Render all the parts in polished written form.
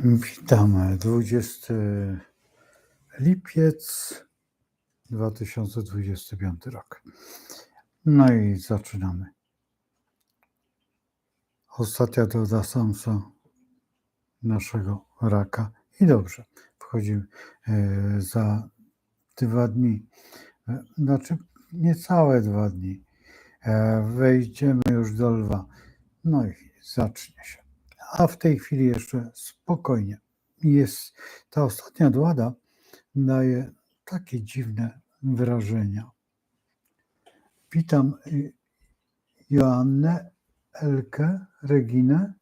Witamy. 20 lipiec 2025 rok. No i zaczynamy. Ostatnia doda samca naszego raka. I dobrze, wchodzimy za 2 dni. Znaczy niecałe 2 dni. Wejdziemy już do lwa. No i zacznie się. A w tej chwili jeszcze spokojnie. Jest ta ostatnia dłada daje takie dziwne wrażenia. Witam Joannę, Elkę, Reginę.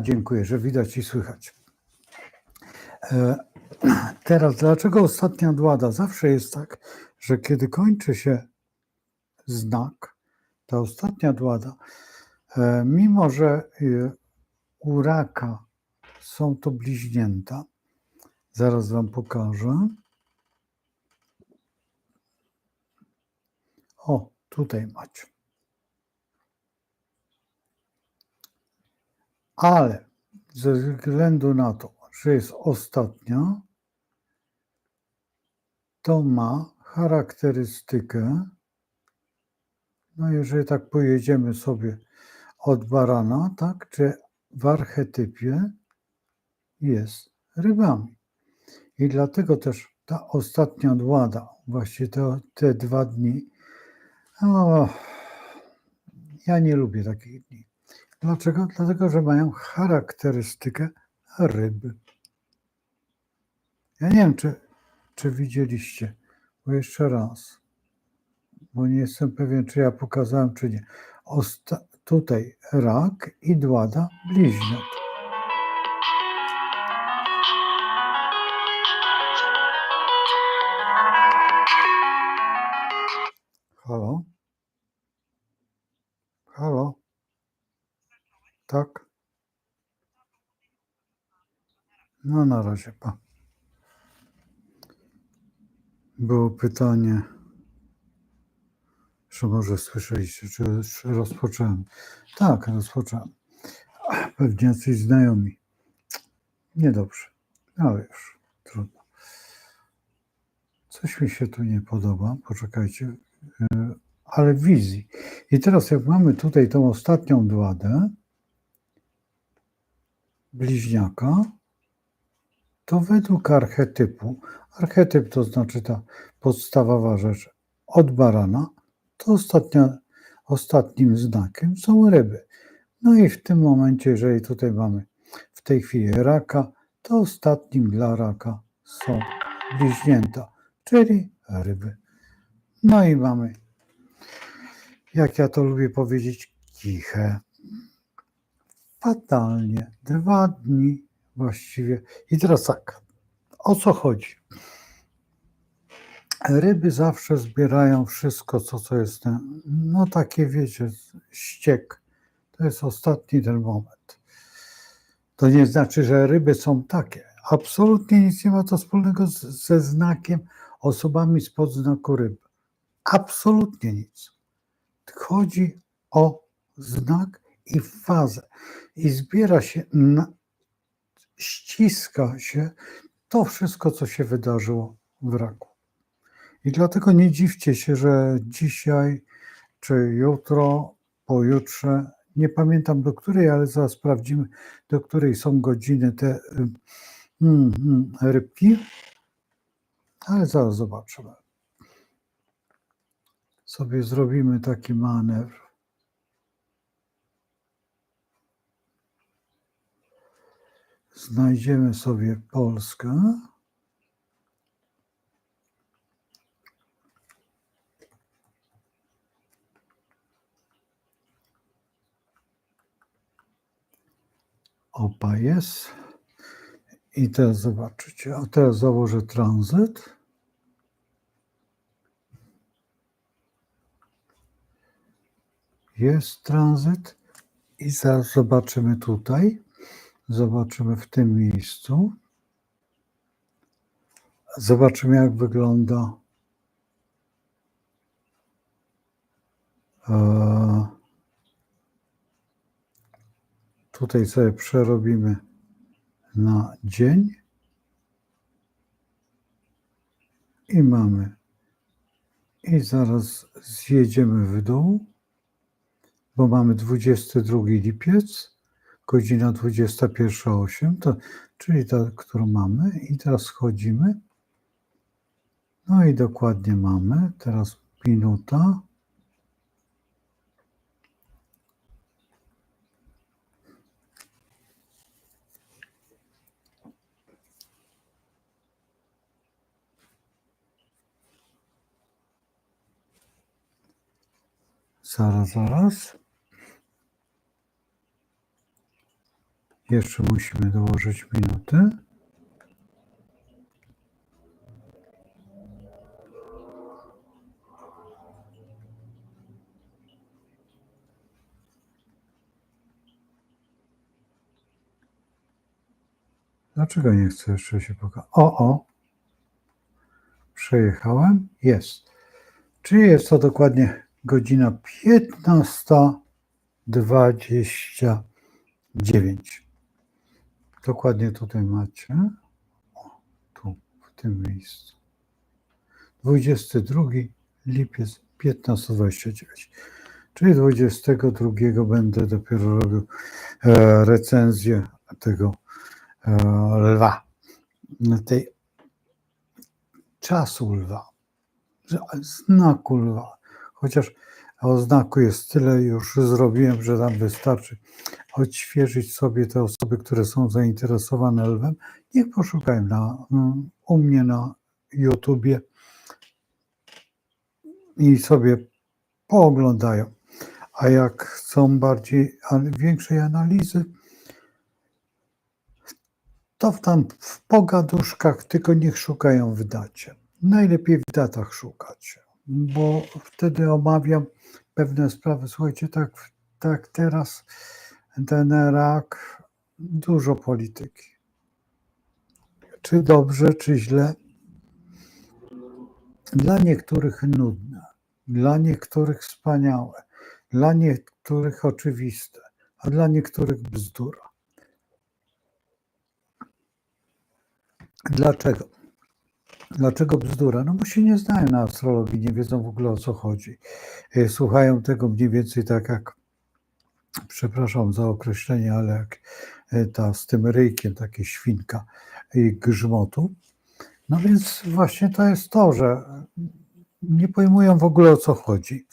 Dziękuję, że widać i słychać. Teraz, dlaczego ostatnia dłada? Zawsze jest tak, że kiedy kończy się znak, ta ostatnia dłada, mimo że u raka są to bliźnięta, zaraz wam pokażę. O, tutaj macie. Ale ze względu na to, że jest ostatnia, to ma charakterystykę, no jeżeli tak pojedziemy sobie od barana, tak, że w archetypie jest rybami. I dlatego też ta ostatnia dłada, właśnie te 2 dni, ja nie lubię takich dni. Dlaczego? Dlatego, że mają charakterystykę ryby. Ja nie wiem, czy widzieliście, bo jeszcze raz, bo nie jestem pewien, czy ja pokazałem, czy nie. Tutaj rak i dłada bliźniąt. Halo? Halo? Tak? No na razie, pa. Było pytanie, że może słyszeliście, czy rozpocząłem. Tak, rozpocząłem. Pewnie jacyś znajomi. Niedobrze, ale już trudno. Coś mi się tu nie podoba, poczekajcie, ale w wizji. I teraz jak mamy tutaj tą ostatnią dładę bliźniaka, to według archetyp to znaczy ta podstawowa rzecz od barana, to ostatnim znakiem są ryby. No i w tym momencie, jeżeli tutaj mamy w tej chwili raka, to ostatnim dla raka są bliźnięta, czyli ryby. No i mamy, jak ja to lubię powiedzieć, kiche. Fatalnie. 2 dni właściwie. I teraz tak, o co chodzi? Ryby zawsze zbierają wszystko, co jest, no takie wiecie, ściek. To jest ostatni ten moment. To nie znaczy, że ryby są takie. Absolutnie nic nie ma to wspólnego ze znakiem, osobami spod znaku ryb. Absolutnie nic. Chodzi o znak i fazę. I zbiera się, ściska się to wszystko, co się wydarzyło w raku. I dlatego nie dziwcie się, że dzisiaj, czy jutro, pojutrze, nie pamiętam do której, ale zaraz sprawdzimy, do której są godziny te rybki, ale zaraz zobaczymy. Sobie zrobimy taki manewr. Znajdziemy sobie Polskę. Opa jest. I teraz zobaczycie. A teraz założę tranzyt. Jest tranzyt. I zaraz zobaczymy tutaj. Zobaczymy w tym miejscu. Zobaczymy, jak wygląda tutaj sobie przerobimy na dzień i mamy. I zaraz zjedziemy w dół, bo mamy 22 lipiec, godzina 21:08, czyli ta, którą mamy. I teraz schodzimy. No i dokładnie mamy. Teraz minuta. Zaraz. Jeszcze musimy dołożyć minuty. Dlaczego nie chcę jeszcze się pokazać? O! Przejechałem. Jest. Czyli jest to dokładnie godzina 15:29. Dokładnie tutaj macie. O, tu, w tym miejscu. 22 lipiec 15:29. Czyli 22 będę dopiero robił recenzję tego lwa. Tej czasu lwa. Znaku lwa. Chociaż o znaku jest tyle już zrobiłem, że tam wystarczy odświeżyć sobie te osoby, które są zainteresowane lwem. Niech poszukają u mnie na YouTubie i sobie pooglądają. A jak chcą większej analizy, to tam w pogaduszkach, tylko niech szukają w dacie. Najlepiej w datach szukać, bo wtedy omawiam pewne sprawy. Słuchajcie, tak teraz ten rak, dużo polityki. Czy dobrze, czy źle? Dla niektórych nudne, dla niektórych wspaniałe, dla niektórych oczywiste, a dla niektórych bzdura. Dlaczego? Dlaczego bzdura? No bo się nie znają na astrologii, nie wiedzą w ogóle, o co chodzi. Słuchają tego mniej więcej tak jak, przepraszam za określenie, ale jak ta z tym ryjkiem, takie świnka i grzmotu. No więc właśnie to jest to, że nie pojmują w ogóle, o co chodzi.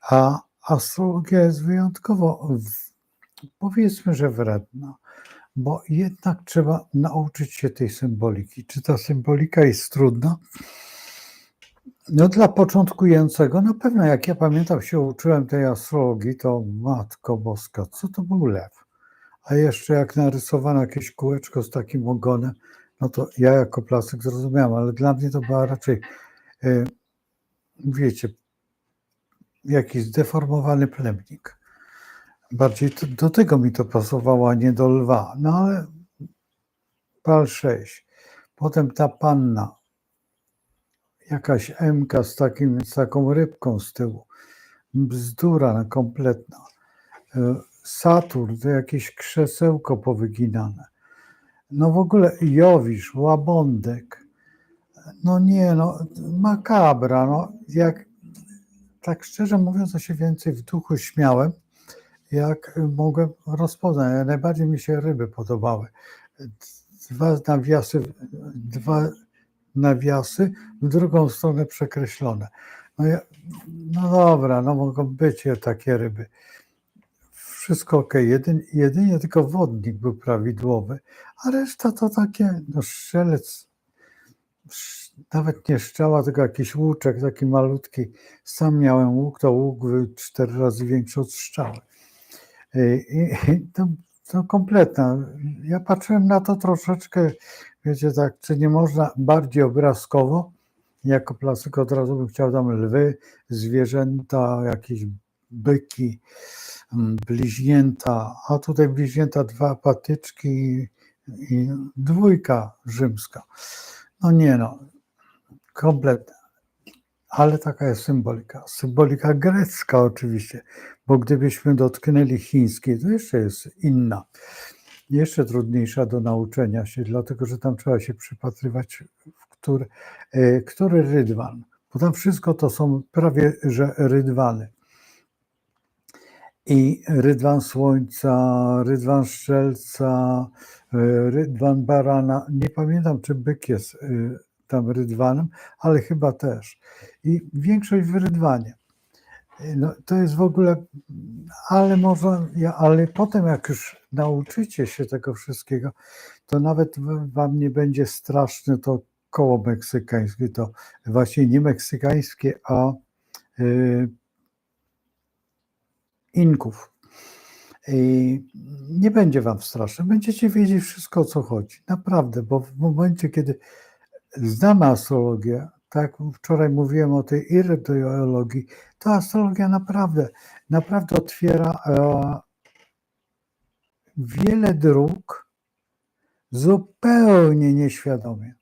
A astrologia jest wyjątkowo, powiedzmy, że wredna, bo jednak trzeba nauczyć się tej symboliki. Czy ta symbolika jest trudna? No dla początkującego na pewno, jak ja pamiętam, się uczyłem tej astrologii, to Matko Boska, co to był lew? A jeszcze jak narysowano jakieś kółeczko z takim ogonem, no to ja jako plastyk zrozumiałem, ale dla mnie to była raczej, wiecie, jakiś zdeformowany plemnik. Bardziej do tego mi to pasowało, a nie do lwa. No ale pal 6. Potem ta panna, jakaś Emka z taką rybką z tyłu. Bzdura kompletna. Saturn to jakieś krzesełko powyginane. No w ogóle Jowisz, Łabądek. No nie, no makabra. No jak tak szczerze mówiąc, to się więcej w duchu śmiałem, jak mogłem rozpoznać. Najbardziej mi się ryby podobały. Dwa nawiasy w drugą stronę przekreślone. No dobra, no mogą być takie ryby. Wszystko ok, jedynie tylko wodnik był prawidłowy, a reszta to takie, no strzelec, nawet nie strzała, tylko jakiś łuczek, taki malutki. Sam miałem łuk, to łuk był 4 razy większy od strzały. I to kompletna. Ja patrzyłem na to troszeczkę, wiecie, tak, czy nie można bardziej obrazkowo. Jako plastyk od razu bym chciał tam lwy, zwierzęta, jakieś byki, bliźnięta, a tutaj bliźnięta 2 patyczki i 2 rzymska. No nie no, kompletne. ale taka jest symbolika. Symbolika grecka oczywiście, bo gdybyśmy dotknęli chińskiej, to jeszcze jest inna, jeszcze trudniejsza do nauczenia się, dlatego że tam trzeba się przypatrywać, który rydwan, bo tam wszystko to są prawie że rydwany. I rydwan słońca, rydwan strzelca, rydwan barana. Nie pamiętam, czy byk jest tam rydwanem, ale chyba też. I większość w rydwanie. No, to jest w ogóle, ale potem jak już nauczycie się tego wszystkiego, to nawet wam nie będzie straszne to koło meksykańskie, to właśnie nie meksykańskie, a Inków. I nie będzie wam straszne, będziecie wiedzieć wszystko, o co chodzi. Naprawdę, bo w momencie, kiedy znamy astrologię, tak jak wczoraj mówiłem o tej iryteologii, to astrologia naprawdę otwiera wiele dróg zupełnie nieświadomie.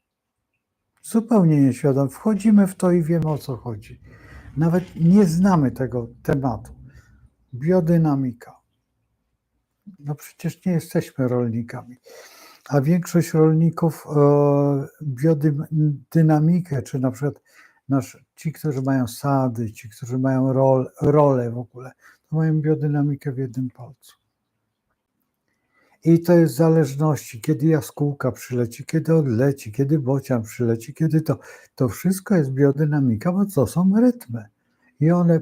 Zupełnie nieświadomie. Wchodzimy w to i wiemy, o co chodzi. Nawet nie znamy tego tematu. Biodynamika. No przecież nie jesteśmy rolnikami. A większość rolników biodynamikę, czy na przykład ci, którzy mają sady, ci, którzy mają role w ogóle, to mają biodynamikę w jednym palcu. I to jest w zależności, kiedy jaskółka przyleci, kiedy odleci, kiedy bocian przyleci, kiedy to wszystko jest biodynamika, bo to są rytmy. I one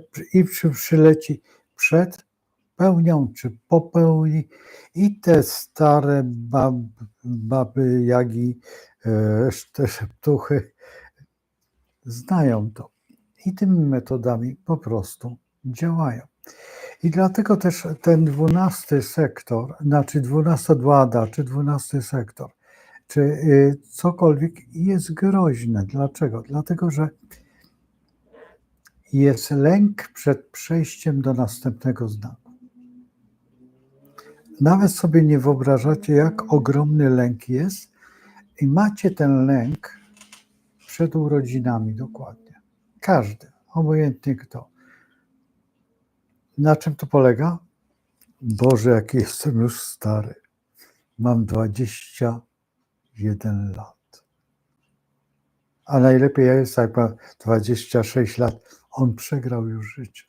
przyleci przed pełnią czy po pełni i te stare baby, jagi, te szeptuchy znają to i tymi metodami po prostu działają. I dlatego też ten 12 sektor, znaczy 12 dłada, czy 12 sektor, czy cokolwiek jest groźne. Dlaczego? Dlatego, że jest lęk przed przejściem do następnego znaku. Nawet sobie nie wyobrażacie, jak ogromny lęk jest i macie ten lęk przed urodzinami dokładnie. Każdy, obojętnie kto. Na czym to polega? Boże, jaki jestem już stary. Mam 21 lat. A najlepiej jest, jak ma 26 lat. On przegrał już życie.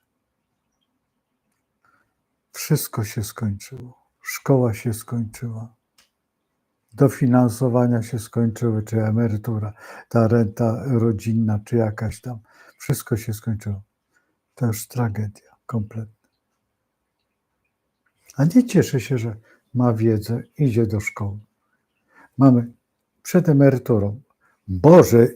Wszystko się skończyło. Szkoła się skończyła. Dofinansowania się skończyły, czy emerytura, ta renta rodzinna, czy jakaś tam. Wszystko się skończyło. To już tragedia kompletna. A nie cieszy się, że ma wiedzę, idzie do szkoły. Mamy przed emeryturą. Boże,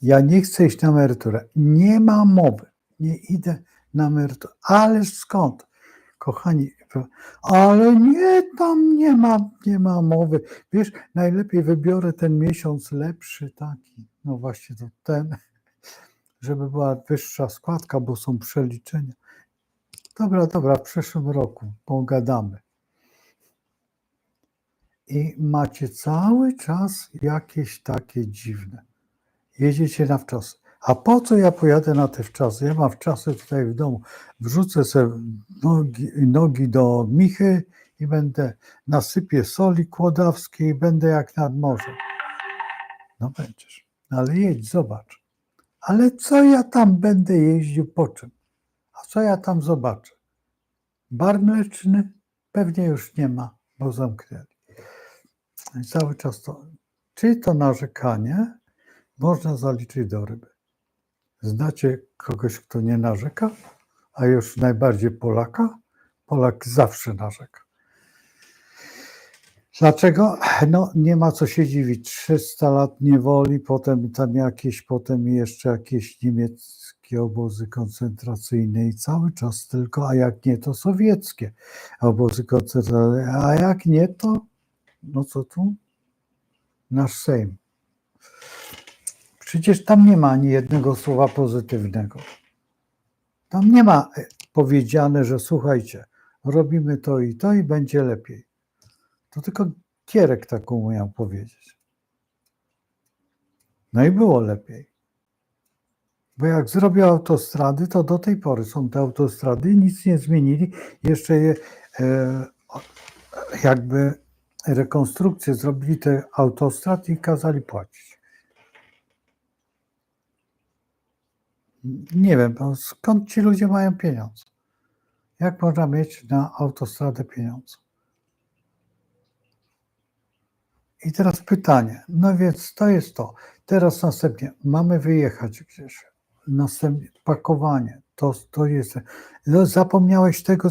ja nie chcę iść na emeryturę. Nie ma mowy. Nie idę na emeryturę. Ależ skąd? Kochani, ale nie, tam nie ma mowy. Wiesz, najlepiej wybiorę ten miesiąc lepszy taki. No właśnie to ten, żeby była wyższa składka, bo są przeliczenia. Dobra, w przyszłym roku pogadamy. I macie cały czas jakieś takie dziwne. Jedziecie na wczasy. A po co ja pojadę na te wczasy? Ja mam wczasy tutaj w domu. Wrzucę sobie nogi do michy i nasypię soli kłodawskiej i będę jak nad morzem. No będziesz. Ale jedź, zobacz. Ale co ja tam będę jeździł, po czym? A co ja tam zobaczę? Bar mleczny pewnie już nie ma, bo zamknęli. I cały czas czyli to narzekanie można zaliczyć do ryby. Znacie kogoś, kto nie narzeka, a już najbardziej Polaka? Polak zawsze narzeka. Dlaczego? No nie ma co się dziwić. 300 lat niewoli, potem jeszcze jakieś niemieckie obozy koncentracyjne i cały czas tylko, a jak nie, to sowieckie obozy koncentracyjne, a jak nie, to no co tu? Nasz Sejm. Przecież tam nie ma ani jednego słowa pozytywnego. Tam nie ma powiedziane, że słuchajcie, robimy to i będzie lepiej. To tylko Gierek tak umiał powiedzieć. No i było lepiej. Bo jak zrobią autostrady, to do tej pory są te autostrady, nic nie zmienili, jeszcze je jakby rekonstrukcję zrobili te autostrad i kazali płacić. Nie wiem, skąd ci ludzie mają pieniądze? Jak można mieć na autostradę pieniądze? I teraz pytanie, no więc to jest to. Teraz następnie mamy wyjechać gdzieś. Następnie pakowanie, to jest. No, zapomniałeś tego.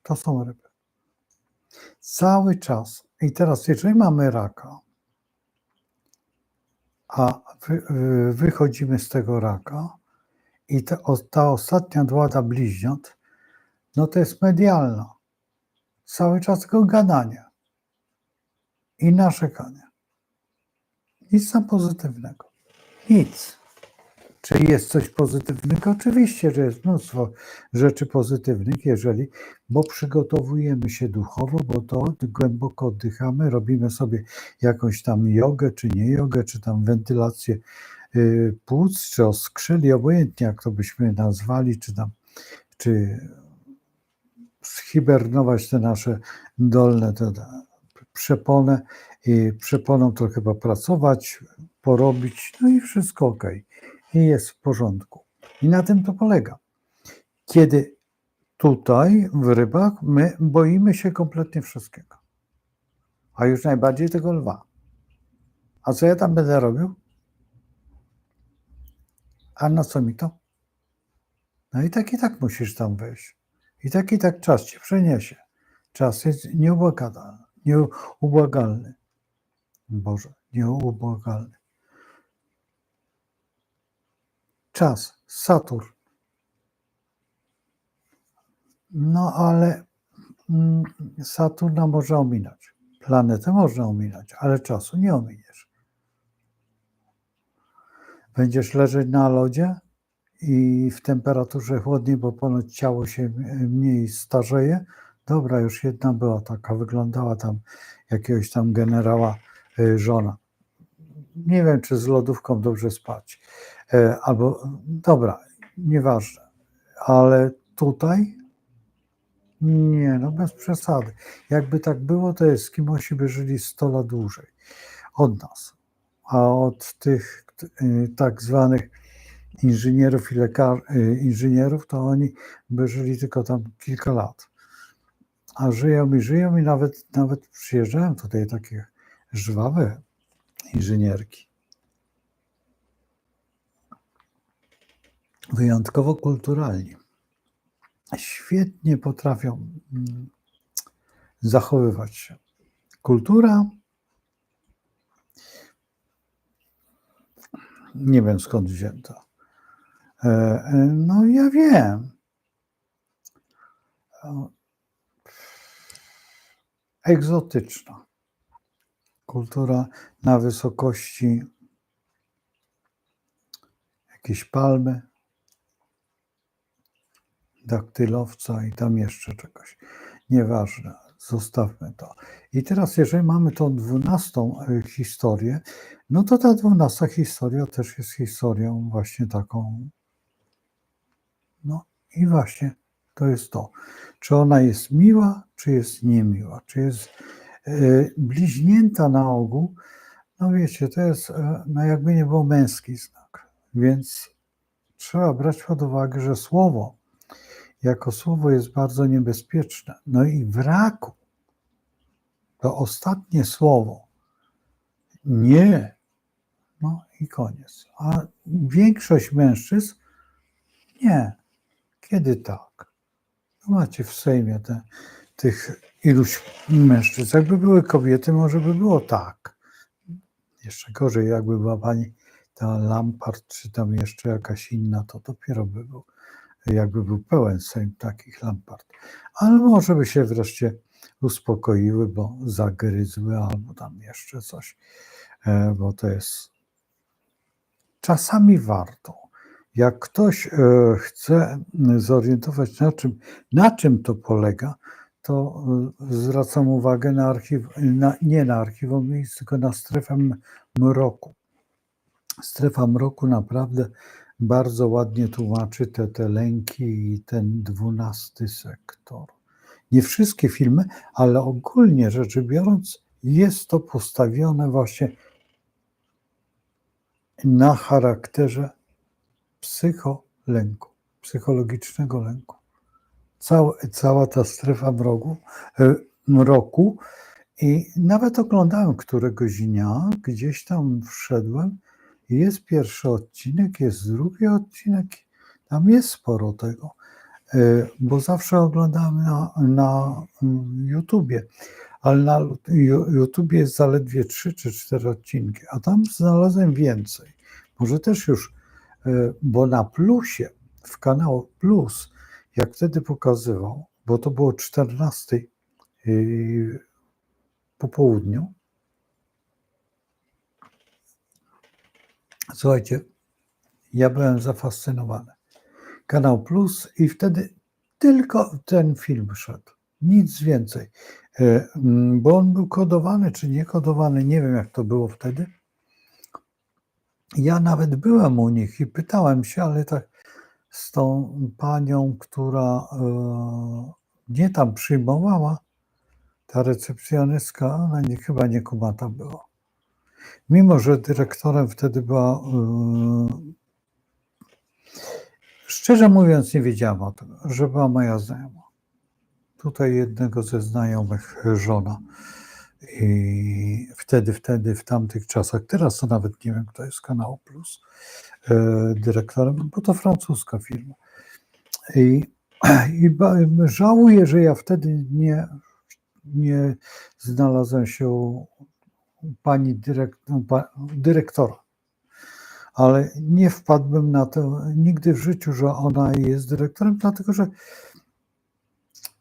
To są ryby. Cały czas. I teraz, jeżeli mamy raka, a wychodzimy z tego raka i ta ostatnia dłada bliźniąt, no to jest medialna. Cały czas tylko gadanie i narzekanie. Nic tam pozytywnego. Nic. Czy jest coś pozytywnego? Oczywiście, że jest mnóstwo rzeczy pozytywnych, bo przygotowujemy się duchowo, bo to głęboko oddychamy, robimy sobie jakąś tam jogę, czy nie jogę, czy tam wentylację płuc, czy oskrzeli, obojętnie jak to byśmy nazwali, czy zhibernować te nasze dolne przepony i przeponą to chyba pracować, porobić, no i wszystko ok. I jest w porządku. I na tym to polega. Kiedy tutaj w rybach my boimy się kompletnie wszystkiego. A już najbardziej tego lwa. A co ja tam będę robił? A na co mi to? No i tak musisz tam wejść. I tak czas cię przeniesie. Czas jest nieubłagalny. Boże, nieubłagalny. Czas, Saturn. No ale Saturna można ominąć. Planetę można ominąć, ale czasu nie ominiesz. Będziesz leżeć na lodzie i w temperaturze chłodniej, bo ponoć ciało się mniej starzeje. Dobra, już jedna była taka, wyglądała tam jakiegoś tam generała żona. Nie wiem, czy z lodówką dobrze spać. Albo, dobra, nieważne. Ale tutaj nie, no bez przesady. Jakby tak było, to Eskimosi by żyli 100 lat dłużej od nas. A od tych tak zwanych inżynierów i inżynierów, to oni by żyli tylko tam kilka lat. A żyją i nawet przyjeżdżają tutaj takie żwawe inżynierki. Wyjątkowo kulturalni. Świetnie potrafią zachowywać się. Kultura, nie wiem skąd wzięta. No ja wiem. Egzotyczna. Kultura na wysokości jakiejś palmy, daktylowca i tam jeszcze czegoś. Nieważne, zostawmy to. I teraz, jeżeli mamy tą 12 historię, no to ta 12 historia też jest historią właśnie taką. No i właśnie to jest to. Czy ona jest miła, czy jest niemiła, czy jest bliźnięta na ogół. No wiecie, to jest no jakby nie było męski znak. Więc trzeba brać pod uwagę, że słowo jako słowo jest bardzo niebezpieczne. No i w raku to ostatnie słowo nie, no i koniec. A większość mężczyzn nie. Kiedy tak? No macie w Sejmie tych iluś mężczyzn. Jakby były kobiety, może by było tak. Jeszcze gorzej, jakby była pani ta Lampart, czy tam jeszcze jakaś inna, to dopiero by był. Jakby był pełen Sejm takich Lampart. Ale może by się wreszcie uspokoiły, bo zagryzły albo tam jeszcze coś, bo to jest czasami warto. Jak ktoś chce zorientować, na czym to polega, to zwracam uwagę nie na archiwum miejsc, tylko na strefę mroku. Strefa mroku naprawdę bardzo ładnie tłumaczy te lęki i ten 12 sektor. Nie wszystkie filmy, ale ogólnie rzecz biorąc, jest to postawione właśnie na charakterze psycholęku, psychologicznego lęku. Cała ta strefa mroku i nawet oglądałem któregoś dnia, gdzieś tam wszedłem, jest pierwszy odcinek, jest drugi odcinek, tam jest sporo tego, bo zawsze oglądałem na YouTubie, ale na YouTubie jest zaledwie 3 czy 4 odcinki, a tam znalazłem więcej. Może też już, bo na Plusie, w kanał Plus, jak wtedy pokazywał, bo to było 14 po południu. Słuchajcie, ja byłem zafascynowany. Kanał Plus i wtedy tylko ten film szedł. Nic więcej. Bo on był kodowany czy nie kodowany, nie wiem jak to było wtedy. Ja nawet byłem u nich i pytałem się, ale tak z tą panią, która mnie tam przyjmowała, ta recepcjonistka, ona chyba nie kumata była. Mimo że dyrektorem wtedy była, szczerze mówiąc nie wiedziałam o tym, że była moja znajoma. Tutaj jednego ze znajomych żona. I wtedy, w tamtych czasach, teraz to nawet nie wiem, kto jest Kanał Plus dyrektorem, bo to francuska firma. I żałuję, że ja wtedy nie znalazłem się u pani dyrektora. Ale nie wpadłbym na to nigdy w życiu, że ona jest dyrektorem, dlatego że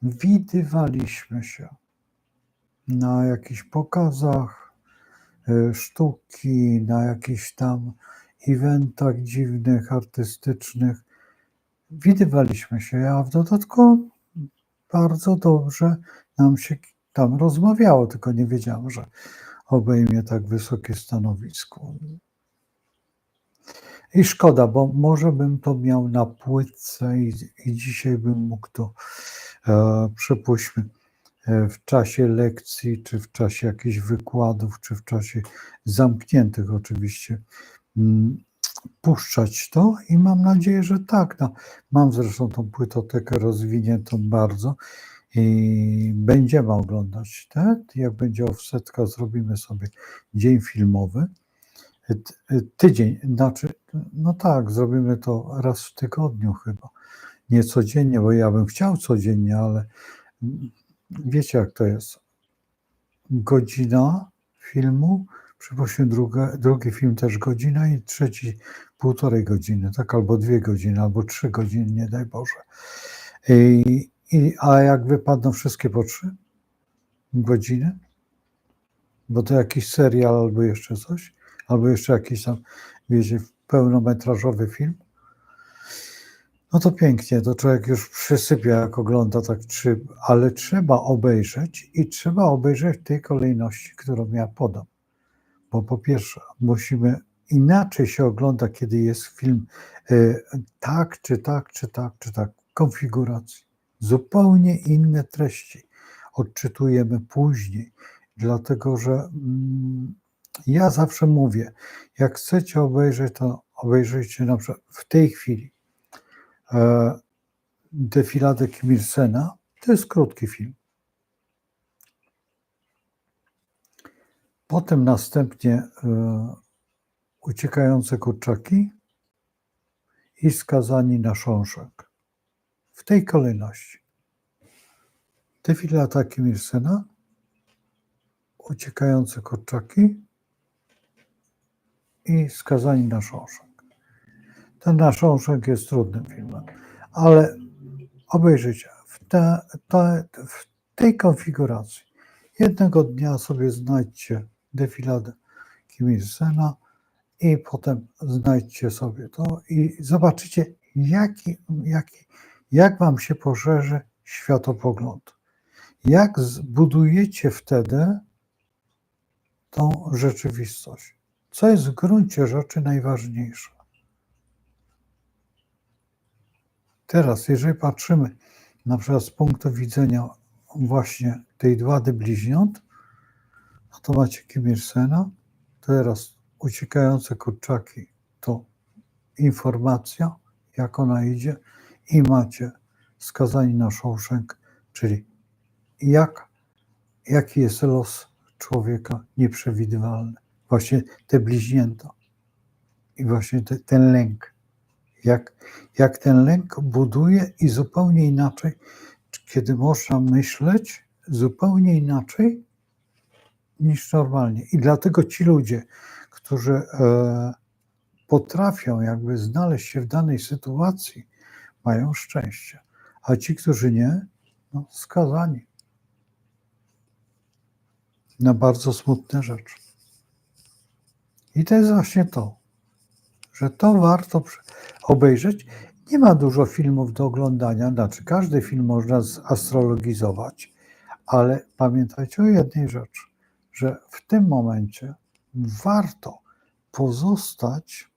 widywaliśmy się na jakichś pokazach sztuki, na jakichś tam eventach dziwnych, artystycznych. Widywaliśmy się, a w dodatku bardzo dobrze nam się tam rozmawiało, tylko nie wiedziałam, że obejmie tak wysokie stanowisko. I szkoda, bo może bym to miał na płytce i dzisiaj bym mógł to, przypuśćmy, w czasie lekcji, czy w czasie jakichś wykładów, czy w czasie zamkniętych oczywiście, puszczać to i mam nadzieję, że tak. No, mam zresztą tą płytotekę rozwiniętą bardzo i będziemy oglądać jak będzie offsetka, zrobimy sobie dzień filmowy. Tydzień, znaczy, no tak, zrobimy to raz w tygodniu chyba, nie codziennie, bo ja bym chciał codziennie, ale wiecie jak to jest. Godzina filmu, przypuśćmy drugi film też godzina i trzeci 1,5 godziny, tak, albo 2 godziny, albo 3 godziny, nie daj Boże. A jak wypadną wszystkie po 3 godziny, bo to jakiś serial albo jeszcze coś, albo jeszcze jakiś tam, wiecie, pełnometrażowy film, no to pięknie, to człowiek już przysypia, jak ogląda tak ale trzeba obejrzeć i trzeba obejrzeć w tej kolejności, którą ja podam. Bo po pierwsze, musimy inaczej się ogląda, kiedy jest film tak, czy tak, czy tak, czy tak, konfiguracji. Zupełnie inne treści odczytujemy później, dlatego że ja zawsze mówię, jak chcecie obejrzeć, to obejrzyjcie na przykład w tej chwili defiladę Kim Il-sena, to jest krótki film. Potem następnie Uciekające kurczaki i Skazani na sząszek. W tej kolejności. Defilada Kim Il-sena, Uciekające kurczaki i Skazani na sząszek. Ten na sząszek jest trudnym filmem, ale obejrzyjcie w tej konfiguracji. Jednego dnia sobie znajdźcie defiladę Kim Il-sena i potem znajdźcie sobie to i zobaczycie, jak wam się poszerzy światopogląd. Jak zbudujecie wtedy tą rzeczywistość. co jest w gruncie rzeczy najważniejsze. Teraz, jeżeli patrzymy na przykład z punktu widzenia właśnie tej Dwady Bliźniąt, no to macie Kim Il-sena, teraz uciekające kurczaki to informacja, jak ona idzie, i macie Skazani na Shawshank, czyli jaki jest los człowieka nieprzewidywalny. Właśnie te bliźnięta i właśnie ten lęk. Jak ten lęk buduje i zupełnie inaczej, kiedy można myśleć zupełnie inaczej niż normalnie. I dlatego ci ludzie, którzy potrafią jakby znaleźć się w danej sytuacji, mają szczęście. A ci, którzy nie, no skazani na bardzo smutne rzeczy. I to jest właśnie to, że to warto obejrzeć. Nie ma dużo filmów do oglądania, znaczy każdy film można zastrologizować, ale pamiętajcie o jednej rzeczy, że w tym momencie warto pozostać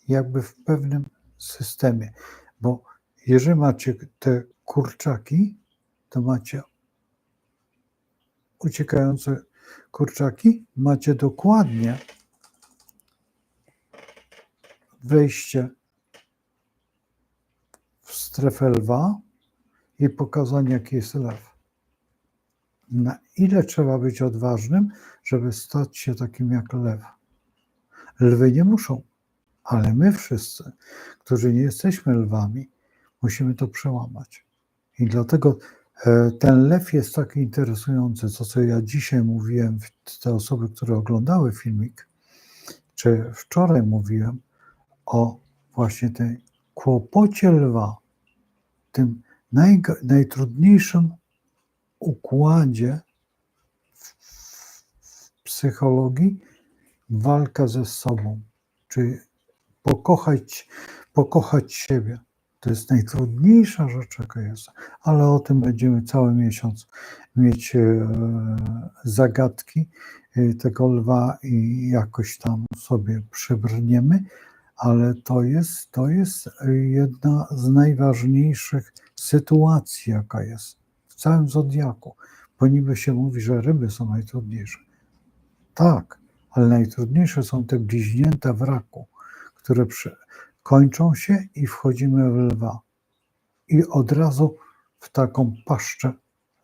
jakby w pewnym systemie, bo jeżeli macie te kurczaki, to macie uciekające kurczaki, macie dokładnie wejście w strefę lwa i pokazanie, jaki jest lew. Na ile trzeba być odważnym, żeby stać się takim jak lew? Lwy nie muszą, ale my wszyscy, którzy nie jesteśmy lwami, musimy to przełamać. I dlatego ten lew jest tak interesujący, co ja dzisiaj mówiłem, te osoby, które oglądały filmik, czy wczoraj mówiłem o właśnie tej kłopocie lwa, tym najtrudniejszym układzie w psychologii, walka ze sobą, czyli pokochać siebie. To jest najtrudniejsza rzecz, jaka jest, ale o tym będziemy cały miesiąc mieć zagadki tego lwa i jakoś tam sobie przybrniemy, ale to jest jedna z najważniejszych sytuacji, jaka jest w całym zodiaku, bo niby się mówi, że ryby są najtrudniejsze. Tak, ale najtrudniejsze są te bliźnięta w raku, które kończą się i wchodzimy w lwa. I od razu w taką paszczę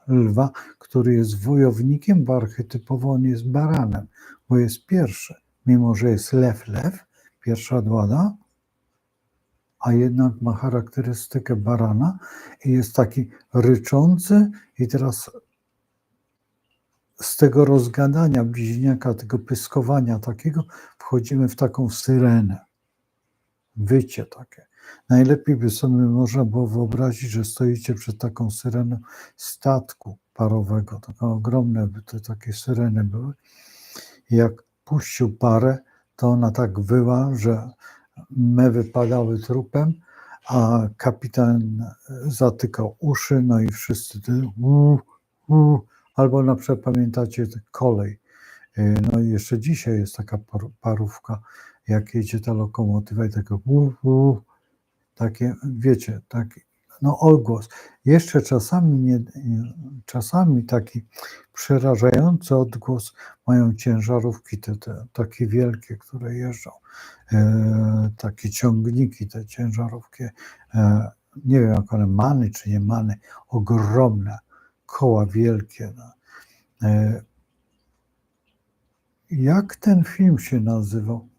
lwa, który jest wojownikiem, bo archetypowo on jest baranem, bo jest pierwszy. Mimo że jest lew, pierwsza dwada, a jednak ma charakterystykę barana i jest taki ryczący i teraz z tego rozgadania bliźniaka, tego pyskowania takiego wchodzimy w taką syrenę. Wycie takie. Najlepiej by sobie można było wyobrazić, że stoicie przed taką syreną statku parowego. Takie ogromne by to takie syreny były. I jak puścił parę, to ona tak wyła, że mewy padały trupem, a kapitan zatykał uszy, no i wszyscy albo na przykład pamiętacie kolej. No i jeszcze dzisiaj jest taka parówka, jak jedzie ta lokomotywa i tego takie, wiecie, taki odgłos. Jeszcze czasami taki przerażający odgłos mają ciężarówki, te takie wielkie, które jeżdżą, takie ciągniki, te ciężarówki, nie wiem jak one, many czy nie many, ogromne, koła wielkie. Jak ten film się nazywał?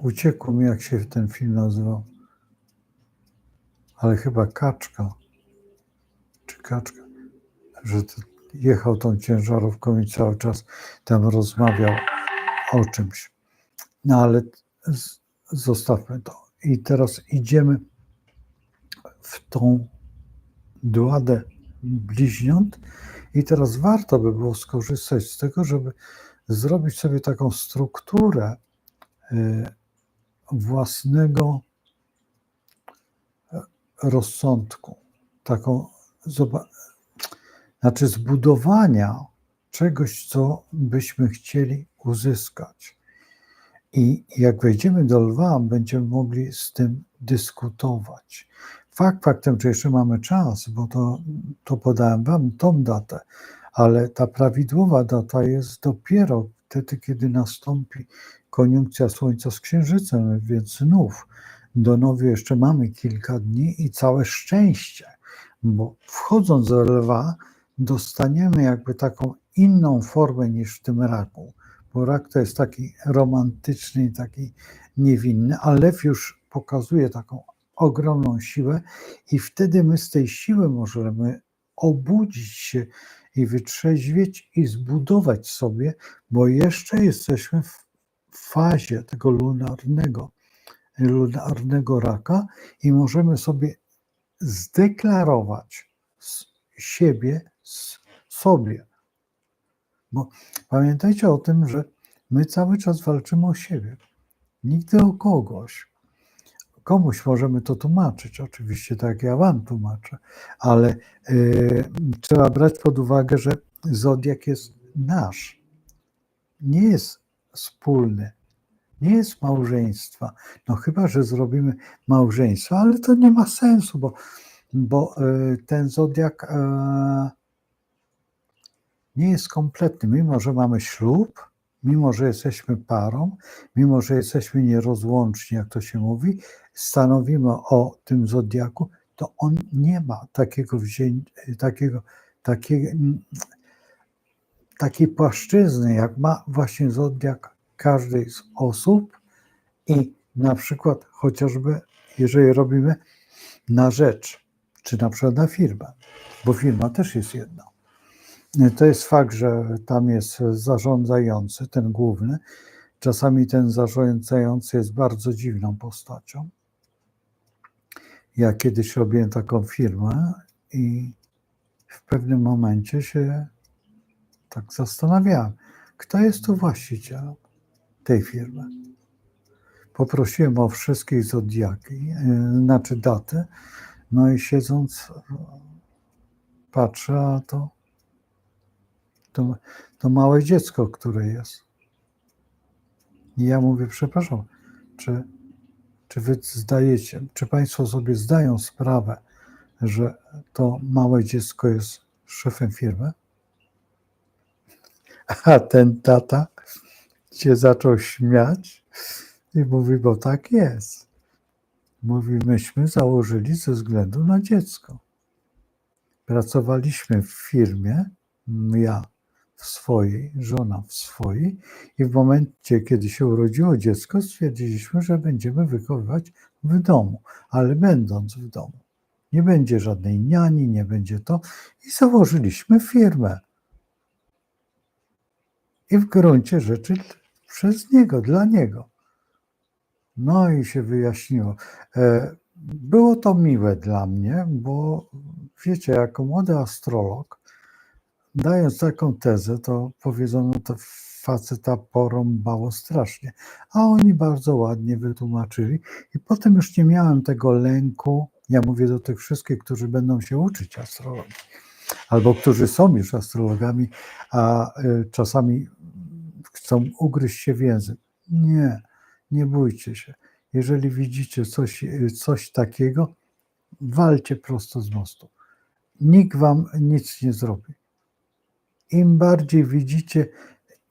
Uciekło mi, jak się ten film nazywał. Ale chyba Kaczka. Czy Kaczka? Że jechał tą ciężarówką i cały czas tam rozmawiał o czymś. No ale zostawmy to. I teraz idziemy w tą Dwadę Bliźniąt i teraz warto by było skorzystać z tego, żeby zrobić sobie taką strukturę własnego rozsądku, taką, znaczy zbudowania, czegoś, co byśmy chcieli uzyskać. I jak wejdziemy do lwa, będziemy mogli z tym dyskutować. Faktem, że jeszcze mamy czas, bo to podałem wam tą datę, ale ta prawidłowa data jest dopiero wtedy, kiedy nastąpi koniunkcja Słońca z Księżycem, więc znów do nowy jeszcze mamy kilka dni i całe szczęście, bo wchodząc do lwa dostaniemy jakby taką inną formę niż w tym raku, bo rak to jest taki romantyczny i taki niewinny, a lew już pokazuje taką ogromną siłę i wtedy my z tej siły możemy obudzić się i wytrzeźwieć i zbudować sobie, bo jeszcze jesteśmy w fazie tego lunarnego raka i możemy sobie zdeklarować siebie sobie. Bo pamiętajcie o tym, że my cały czas walczymy o siebie, nigdy o kogoś. Komuś możemy to tłumaczyć, oczywiście tak jak ja wam tłumaczę, ale trzeba brać pod uwagę, że zodiak jest nasz, nie jest wspólny, nie jest małżeństwa. No chyba, że zrobimy małżeństwo, ale to nie ma sensu, bo ten zodiak nie jest kompletny, mimo że mamy ślub, mimo że jesteśmy parą, mimo że jesteśmy nierozłączni, jak to się mówi, stanowimy o tym zodiaku, to on nie ma takiej płaszczyzny, jak ma właśnie zodiak każdej z osób i na przykład chociażby, jeżeli robimy na rzecz, czy na przykład na firmę, bo firma też jest jedna. To jest fakt, że tam jest zarządzający, ten główny. Czasami ten zarządzający jest bardzo dziwną postacią. Ja kiedyś robiłem taką firmę i w pewnym momencie się tak zastanawiałem, kto jest tu właścicielem tej firmy. Poprosiłem o wszystkich zodiaki, znaczy daty, no i siedząc patrzę, a to małe dziecko, które jest. I ja mówię, przepraszam, czy wy czy państwo sobie zdają sprawę, że to małe dziecko jest szefem firmy? A ten tata się zaczął śmiać i mówi, bo tak jest. Mówi, myśmy założyli ze względu na dziecko. Pracowaliśmy w firmie, ja w swojej, żona w swojej i w momencie, kiedy się urodziło dziecko, stwierdziliśmy, że będziemy wychowywać w domu, ale będąc w domu. Nie będzie żadnej niani, nie będzie to i założyliśmy firmę. I w gruncie rzeczy przez niego, dla niego. No i się wyjaśniło. Było to miłe dla mnie, bo wiecie, jako młody astrolog, dając taką tezę, to powiedzą, no to faceta porąbało strasznie. A oni bardzo ładnie wytłumaczyli i potem już nie miałem tego lęku. Ja mówię do tych wszystkich, którzy będą się uczyć astrologii, albo którzy są już astrologami, a czasami chcą ugryźć się w język. Nie bójcie się. Jeżeli widzicie coś takiego, walcie prosto z mostu. Nikt wam nic nie zrobi. Im bardziej widzicie,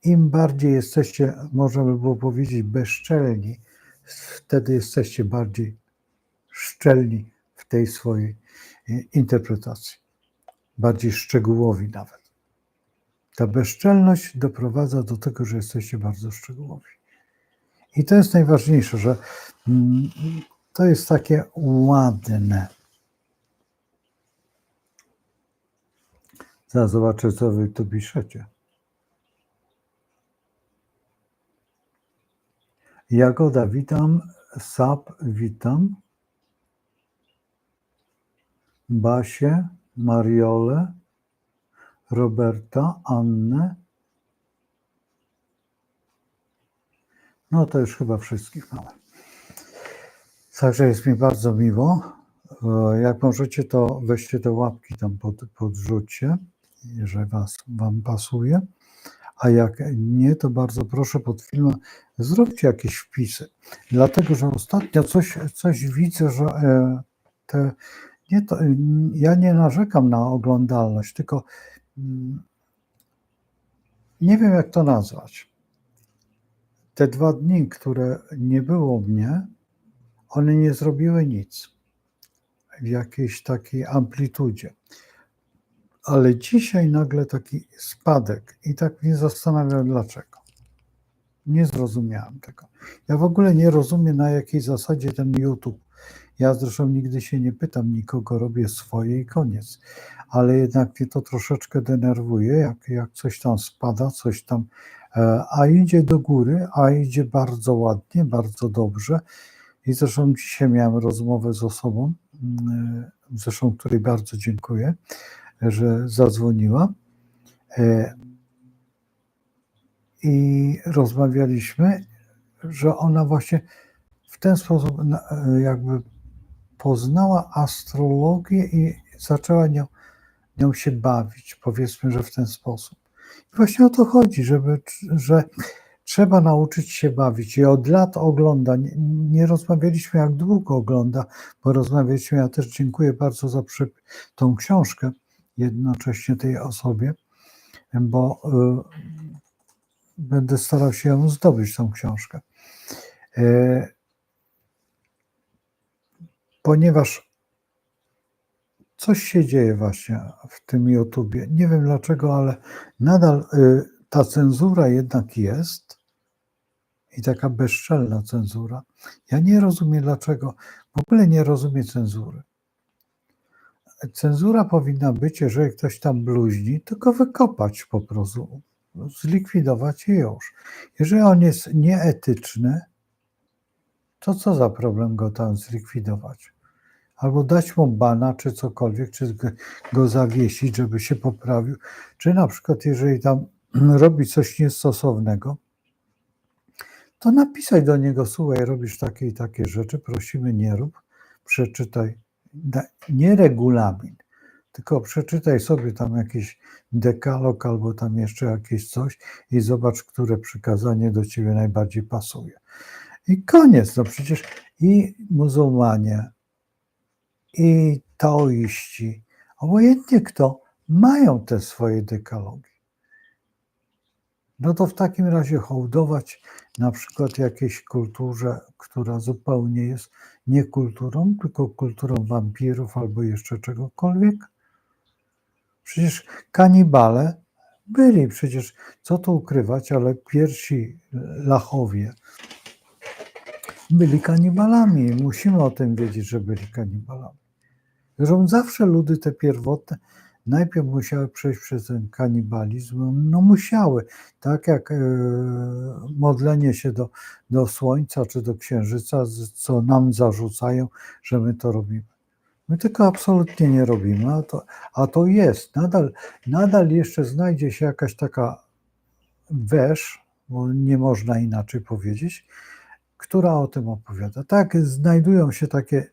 im bardziej jesteście, można by było powiedzieć, bezczelni, wtedy jesteście bardziej szczelni w tej swojej interpretacji. Bardziej szczegółowi nawet. Ta bezczelność doprowadza do tego, że jesteście bardzo szczegółowi. I to jest najważniejsze, że to jest takie ładne. Zaraz zobaczę, co wy tu piszecie. Jagoda, witam. Sap, witam. Basię, Mariolę, Roberta, Annę. No to już chyba wszystkich mamy. Także jest mi bardzo miło. Jak możecie, to weźcie te łapki tam podrzućcie. jeżeli Wam pasuje. A jak nie, to bardzo proszę pod filmem zróbcie jakieś wpisy. Dlatego, że ostatnio coś widzę, że ja nie narzekam na oglądalność, tylko nie wiem, jak to nazwać. Te 2 dni, które nie było mnie, one nie zrobiły nic w jakiejś takiej amplitudzie. Ale dzisiaj nagle taki spadek i tak mnie zastanawiam, dlaczego. Nie zrozumiałem tego. Ja w ogóle nie rozumiem, na jakiej zasadzie ten YouTube. Ja zresztą nigdy się nie pytam nikogo, robię swoje i koniec. Ale jednak mnie to troszeczkę denerwuje, jak coś tam spada, coś tam, a idzie do góry, a idzie bardzo ładnie, bardzo dobrze. I zresztą dzisiaj miałem rozmowę z osobą, zresztą której bardzo dziękuję, że zadzwoniła. I rozmawialiśmy, że ona właśnie w ten sposób jakby poznała astrologię i zaczęła nią się bawić, powiedzmy, że w ten sposób. I właśnie o to chodzi, że trzeba nauczyć się bawić. I od lat ogląda, nie rozmawialiśmy, jak długo ogląda, bo rozmawialiśmy, ja też dziękuję bardzo za tą książkę jednocześnie tej osobie, bo będę starał się ją zdobyć, tą książkę. Ponieważ coś się dzieje właśnie w tym YouTubie. Nie wiem dlaczego, ale nadal ta cenzura jednak jest i taka bezczelna cenzura. Ja nie rozumiem dlaczego, w ogóle nie rozumiem cenzury. Cenzura powinna być, jeżeli ktoś tam bluźni, tylko wykopać po prostu, zlikwidować i już. Jeżeli on jest nieetyczny, to co za problem go tam zlikwidować? Albo dać mu bana, czy cokolwiek, czy go zawiesić, żeby się poprawił, czy na przykład jeżeli tam robi coś niestosownego, to napisać do niego: słuchaj, robisz takie i takie rzeczy, prosimy, nie rób, przeczytaj, nie regulamin, tylko przeczytaj sobie tam jakiś dekalog albo tam jeszcze jakieś coś i zobacz, które przykazanie do ciebie najbardziej pasuje. I koniec, no przecież i muzułmanie, i taoiści, obojętnie kto, mają te swoje dekalogi. No to w takim razie hołdować na przykład jakiejś kulturze, która zupełnie jest nie kulturą, tylko kulturą wampirów albo jeszcze czegokolwiek. Przecież kanibale byli, przecież co tu ukrywać, ale pierwsi Lachowie byli kanibalami. Musimy o tym wiedzieć, że byli kanibalami. Zresztą zawsze ludy te pierwotne najpierw musiały przejść przez ten kanibalizm. No musiały, tak jak modlenie się do słońca czy do księżyca, co nam zarzucają, że my to robimy. My tego absolutnie nie robimy, a to jest. Nadal jeszcze znajdzie się jakaś taka wesz, bo nie można inaczej powiedzieć, która o tym opowiada. Tak, znajdują się takie,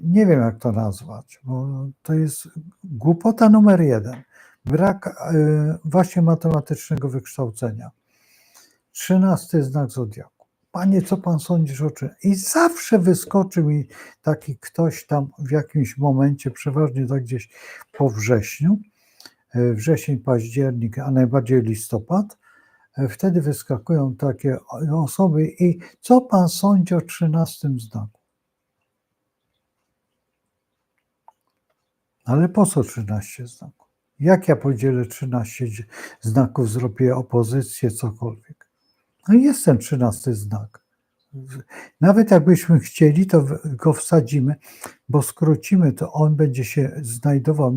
nie wiem jak to nazwać, bo to jest głupota numer 1. Brak właśnie matematycznego wykształcenia. 13 znak zodiaku. Panie, co pan sądzisz o czym? I zawsze wyskoczy mi taki ktoś tam w jakimś momencie, przeważnie tak gdzieś po wrześniu, wrzesień, październik, a najbardziej listopad. Wtedy wyskakują takie osoby i co pan sądzi o 13 znaku? Ale po co 13 znaków? Jak ja podzielę 13 znaków, zrobię opozycję, cokolwiek? No jest ten 13 znak. Nawet jakbyśmy chcieli, to go wsadzimy, bo skrócimy, to on będzie się znajdował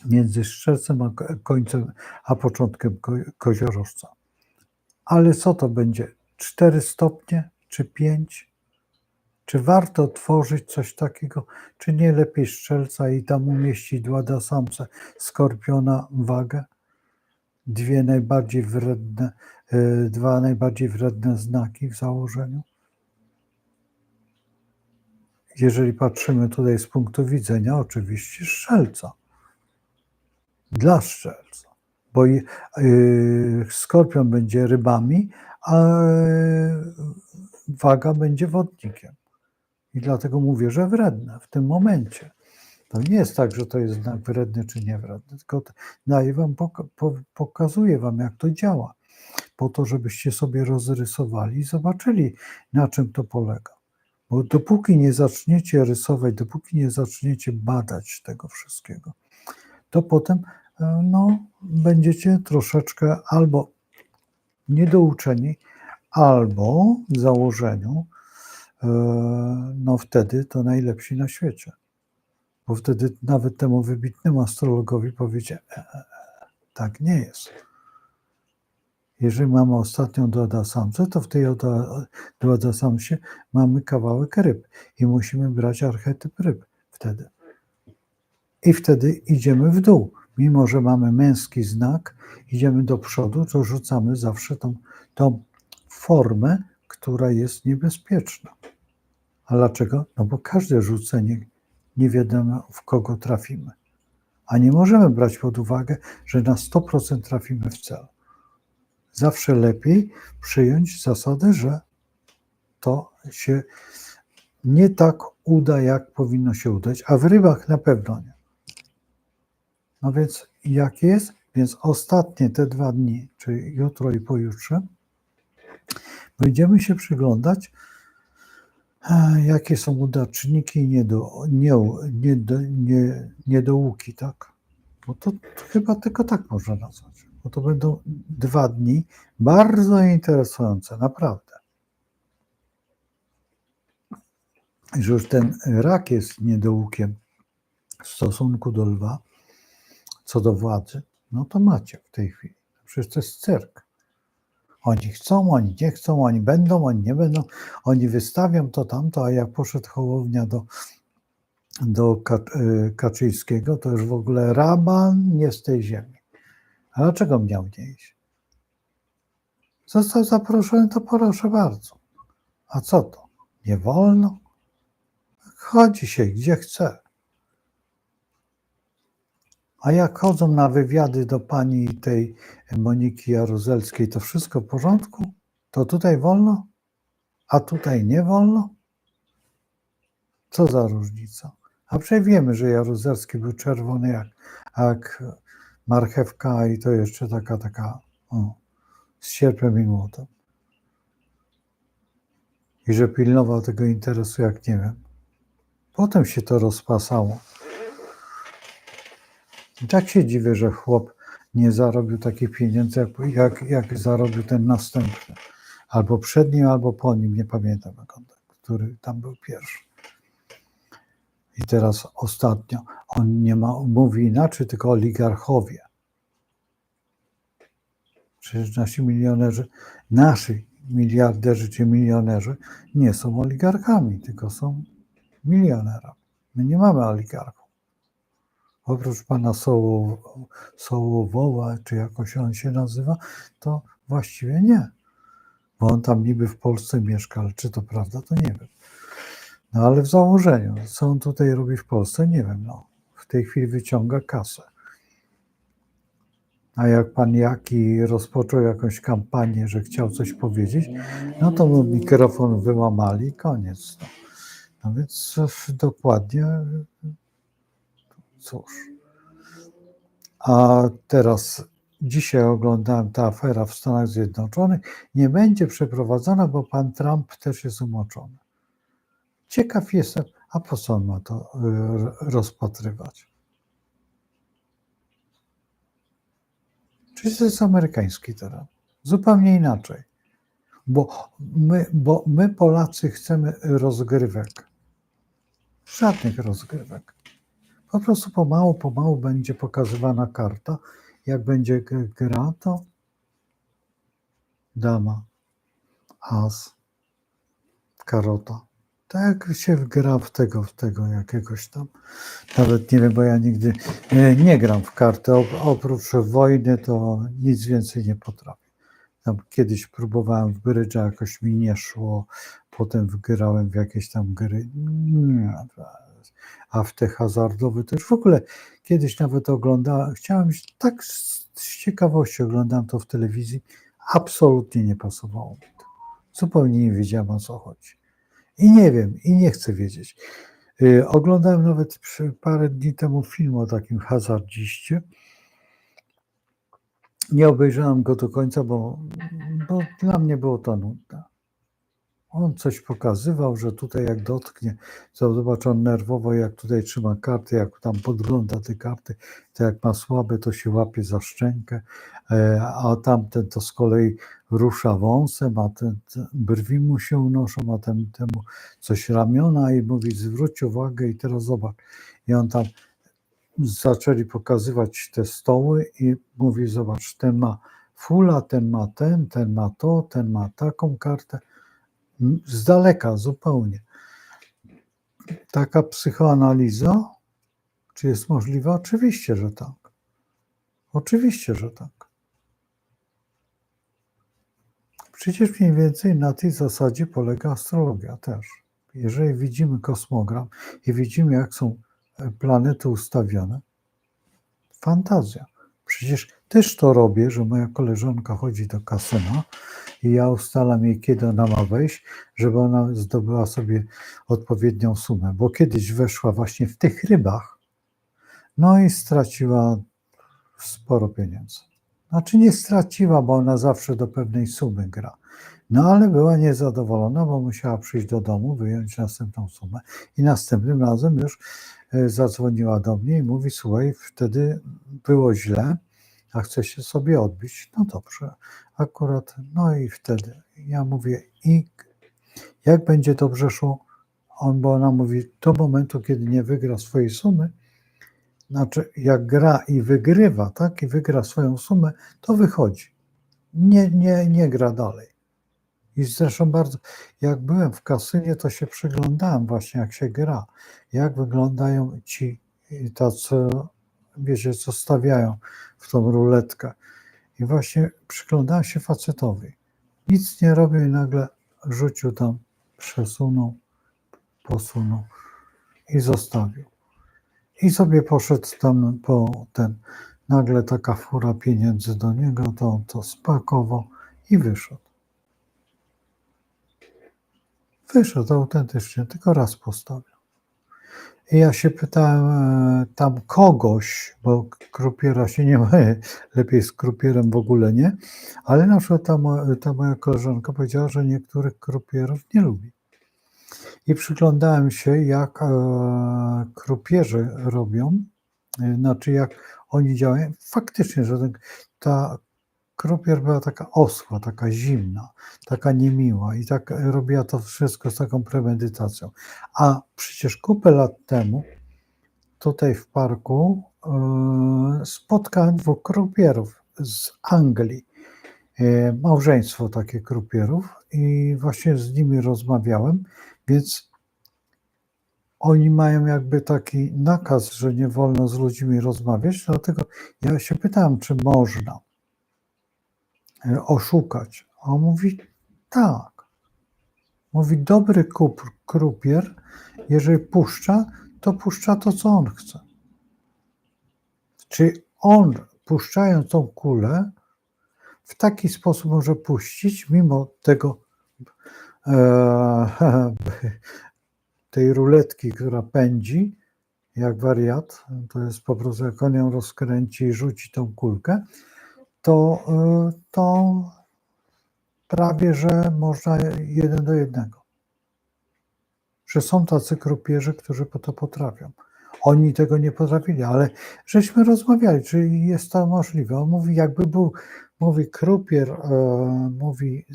między Strzelcem a końcem, a początkiem Koziorożca. Ale co to będzie? 4 stopnie czy 5? Czy warto tworzyć coś takiego? Czy nie lepiej Strzelca i tam umieścić dla samca Skorpiona wagę? Dwa najbardziej wredne znaki w założeniu? jeżeli patrzymy tutaj z punktu widzenia oczywiście strzelca, dla strzelca, bo skorpion będzie rybami, a waga będzie wodnikiem. I dlatego mówię, że wredne w tym momencie. To nie jest tak, że to jest znak wredny czy niewredny, tylko daję wam, pokazuję wam, jak to działa, po to, żebyście sobie rozrysowali i zobaczyli, na czym to polega. Bo dopóki nie zaczniecie rysować, dopóki nie zaczniecie badać tego wszystkiego, to potem będziecie troszeczkę albo niedouczeni, albo w założeniu, wtedy to najlepsi na świecie. Bo wtedy nawet temu wybitnemu astrologowi powiecie, tak nie jest. Jeżeli mamy ostatnią duodasamcę, to w tej duodasamcie mamy kawałek ryb i musimy brać archetyp ryb wtedy. I wtedy idziemy w dół. Mimo że mamy męski znak, idziemy do przodu, to rzucamy zawsze tą formę, która jest niebezpieczna. A dlaczego? No bo każde rzucenie nie wiadomo, w kogo trafimy. A nie możemy brać pod uwagę, że na 100% trafimy w cel. Zawsze lepiej przyjąć zasadę, że to się nie tak uda, jak powinno się udać, a w rybach na pewno nie. No więc jak jest? Więc ostatnie te 2 dni, czyli jutro i pojutrze, będziemy się przyglądać, jakie są udarczniki i niedołuki, tak? Bo to chyba tylko tak można nazwać. Bo to będą 2 dni bardzo interesujące, naprawdę. Że już ten rak jest niedołukiem w stosunku do lwa, co do władzy, no to macie w tej chwili. Przecież to jest cyrk. Oni chcą, oni nie chcą, oni będą, oni nie będą, oni wystawią to tamto, a jak poszedł Hołownia do Kaczyńskiego, to już w ogóle raban nie z tej ziemi. A dlaczego miał nie iść? Został zaproszony, to proszę bardzo. A co to? Nie wolno? Chodzi się gdzie chce. A jak chodzą na wywiady do pani tej Moniki Jaruzelskiej, to wszystko w porządku? To tutaj wolno? A tutaj nie wolno? Co za różnica? A przecież wiemy, że Jaruzelski był czerwony jak marchewka i to jeszcze taka z sierpem i młotem. I że pilnował tego interesu jak nie wiem. Potem się to rozpasało. I tak się dziwię, że chłop nie zarobił takich pieniędzy, jak zarobił ten następny. Albo przed nim, albo po nim, nie pamiętam, który tam był pierwszy. I teraz ostatnio on mówi inaczej, tylko oligarchowie. Przecież nasi milionerzy, nasi miliarderzy czy milionerzy nie są oligarchami, tylko są milionerami. My nie mamy oligarchów. Oprócz pana Sołowowa, czy jakoś on się nazywa, to właściwie nie. Bo on tam niby w Polsce mieszka, ale czy to prawda, to nie wiem. No ale w założeniu, co on tutaj robi w Polsce, nie wiem. No, w tej chwili wyciąga kasę. A jak pan Jaki rozpoczął jakąś kampanię, że chciał coś powiedzieć, no to mu mikrofon wyłamali i koniec. No więc dokładnie, cóż. A teraz dzisiaj oglądałem, ta afera w Stanach Zjednoczonych nie będzie przeprowadzona, bo pan Trump też jest umoczony. Ciekaw jestem, a po co on ma to rozpatrywać? Czyli to jest amerykański teren. Zupełnie inaczej. Bo my Polacy chcemy rozgrywek. Żadnych rozgrywek. Po prostu pomału będzie pokazywana karta. Jak będzie gra, to dama, as, karota. Tak jak się gra w tego jakiegoś tam. Nawet nie wiem, bo ja nigdy nie gram w karty. Oprócz wojny to nic więcej nie potrafię. tam kiedyś próbowałem w brydża, jakoś mi nie szło, potem wygrałem w jakieś tam gry. Nie, a w te hazardowe to już w ogóle kiedyś nawet oglądałem, tak z ciekawości oglądałem to w telewizji, absolutnie nie pasowało mi to. Zupełnie nie wiedziałem, o co chodzi. I nie wiem, i nie chcę wiedzieć. Oglądałem nawet parę dni temu film o takim hazardziście. Nie obejrzałem go do końca, bo dla mnie było to nudne. On coś pokazywał, że tutaj jak dotknie, zobacz, on nerwowo jak tutaj trzyma karty, jak tam podgląda te karty, to jak ma słabe, to się łapie za szczękę, a tamten to z kolei rusza wąsem, a ten brwi mu się unoszą, a temu coś ramiona i mówi, zwróć uwagę i teraz zobacz. I on tam zaczęli pokazywać te stoły i mówi, zobacz, ten ma fula, ten ma ten ma to, ten ma taką kartę. Z daleka zupełnie. Taka psychoanaliza, czy jest możliwa? Oczywiście, że tak. Oczywiście, że tak. Przecież mniej więcej na tej zasadzie polega astrologia też. Jeżeli widzimy kosmogram i widzimy, jak są planety ustawione, fantazja. Przecież też to robię, że moja koleżanka chodzi do kasyna i ja ustalam jej, kiedy ona ma wejść, żeby ona zdobyła sobie odpowiednią sumę, bo kiedyś weszła właśnie w tych rybach, no i straciła sporo pieniędzy. Znaczy nie straciła, bo ona zawsze do pewnej sumy gra. No ale była niezadowolona, bo musiała przyjść do domu, wyjąć następną sumę i następnym razem już zadzwoniła do mnie i mówi, słuchaj, wtedy było źle, a chce się sobie odbić. No dobrze, akurat, no i wtedy ja mówię, i jak będzie dobrze szło, bo ona mówi, do momentu, kiedy nie wygra swojej sumy, znaczy jak gra i wygrywa, tak, i wygra swoją sumę, to wychodzi. Nie gra dalej. I zresztą bardzo, jak byłem w kasynie, to się przyglądałem właśnie, jak się gra, jak wyglądają ci tacy, wiecie, co stawiają w tą ruletkę. I właśnie przyglądałem się facetowi. Nic nie robił i nagle rzucił tam, przesunął, posunął i zostawił. I sobie poszedł tam nagle taka fura pieniędzy do niego, to on to spakował i wyszedł. Wyszedł autentycznie, tylko raz postawił. I ja się pytałem tam kogoś, bo krupiera się nie ma, lepiej z krupierem w ogóle nie, ale na przykład ta moja koleżanka powiedziała, że niektórych krupierów nie lubi. I przyglądałem się, jak krupierzy robią, znaczy jak oni działają. Faktycznie, że ta krupier była taka oschła, taka zimna, taka niemiła i tak robiła to wszystko z taką premedytacją. A przecież kupę lat temu tutaj w parku spotkałem dwóch krupierów z Anglii. Małżeństwo takie krupierów i właśnie z nimi rozmawiałem, więc oni mają jakby taki nakaz, że nie wolno z ludźmi rozmawiać, dlatego ja się pytałem, czy można oszukać. A on mówi, tak. Mówi, dobry krupier, jeżeli puszcza, to puszcza to, co on chce. Czy on, puszczając tą kulę, w taki sposób może puścić, mimo tego tej ruletki, która pędzi, jak wariat, to jest po prostu, jak on ją rozkręci i rzuci tą kulkę, to prawie, że można 1:1. Że są tacy krupierzy, którzy to potrafią. Oni tego nie potrafili, ale żeśmy rozmawiali, czy jest to możliwe. On mówi, jakby był, mówi krupier, mówi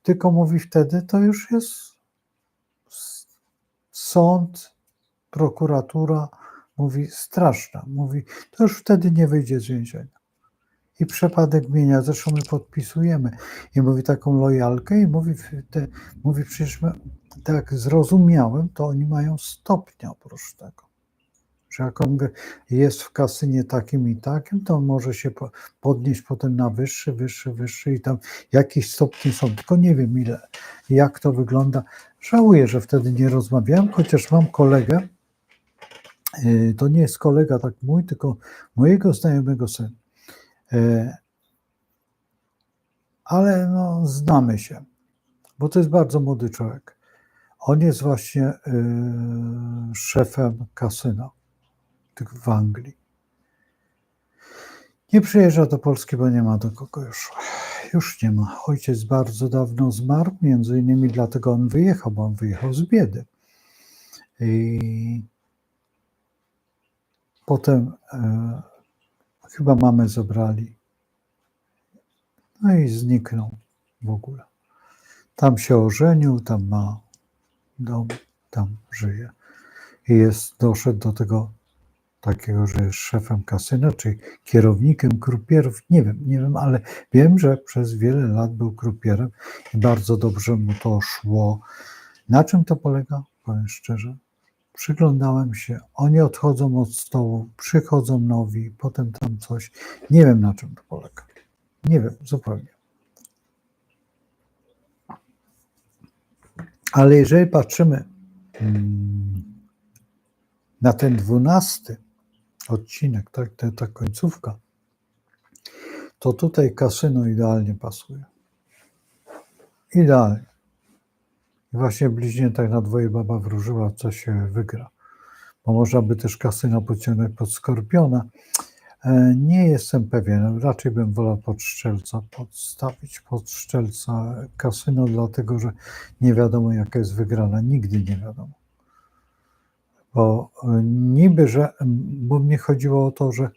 tylko mówi wtedy, to już jest sąd, prokuratura, mówi straszna, mówi, to już wtedy nie wyjdzie z więzienia. I przepadek mienia, zresztą my podpisujemy. I mówi taką lojalkę i mówi przecież my, tak jak zrozumiałem, to oni mają stopnia oprócz tego. że jak on jest w kasynie takim i takim, to on może się podnieść potem na wyższy i tam jakieś stopnie są, tylko nie wiem ile, jak to wygląda. Żałuję, że wtedy nie rozmawiałem, chociaż mam kolegę, to nie jest kolega tak mój, tylko mojego znajomego syn. Ale no, znamy się, bo to jest bardzo młody człowiek. On jest właśnie szefem kasyna w Anglii. Nie przyjeżdża do Polski, bo nie ma do kogo już. Już nie ma. Ojciec bardzo dawno zmarł, między innymi dlatego on wyjechał, bo on wyjechał z biedy. I potem chyba mamę zabrali. No i zniknął w ogóle. Tam się ożenił, tam ma dom, tam żyje. I doszedł do tego takiego, że jest szefem kasyna, czy kierownikiem krupierów, nie wiem, ale wiem, że przez wiele lat był krupierem i bardzo dobrze mu to szło. Na czym to polega? Powiem szczerze. Przyglądałem się, oni odchodzą od stołu, przychodzą nowi, potem tam coś. Nie wiem, na czym to polega. Nie wiem, zupełnie. Ale jeżeli patrzymy na ten 12 odcinek, tak, ta końcówka, to tutaj kasyno idealnie pasuje. Idealnie. I właśnie w Bliźniętach na dwoje baba wróżyła, co się wygra. Bo można by też kasyno pociągnąć pod Skorpiona. Nie jestem pewien, raczej bym wolał pod Strzelca podstawić, pod Strzelca kasyno, dlatego że nie wiadomo jaka jest wygrana, nigdy nie wiadomo. Bo niby, bo mnie chodziło o to, że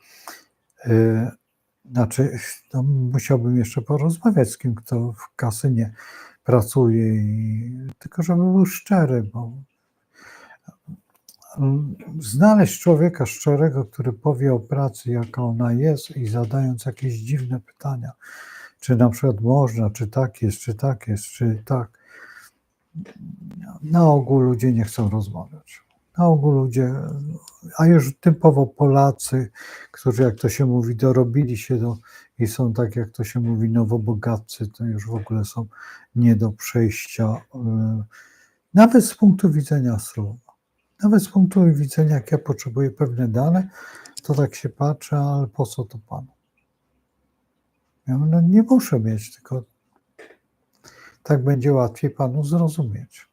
no musiałbym jeszcze porozmawiać z kim, kto w kasynie pracuje, tylko żeby był szczery, bo znaleźć człowieka szczerego, który powie o pracy, jaka ona jest i zadając jakieś dziwne pytania, czy na przykład można, czy tak jest, czy tak jest, czy tak. Na ogół ludzie nie chcą rozmawiać. Na ogół ludzie, a już typowo Polacy, którzy, jak to się mówi, dorobili się i są tak, jak to się mówi, nowobogatcy, to już w ogóle są nie do przejścia, nawet z punktu widzenia słowa. Nawet z punktu widzenia, jak ja potrzebuję pewne dane, to tak się patrzę, ale po co to panu? Ja mówię, no nie muszę mieć, tylko tak będzie łatwiej panu zrozumieć.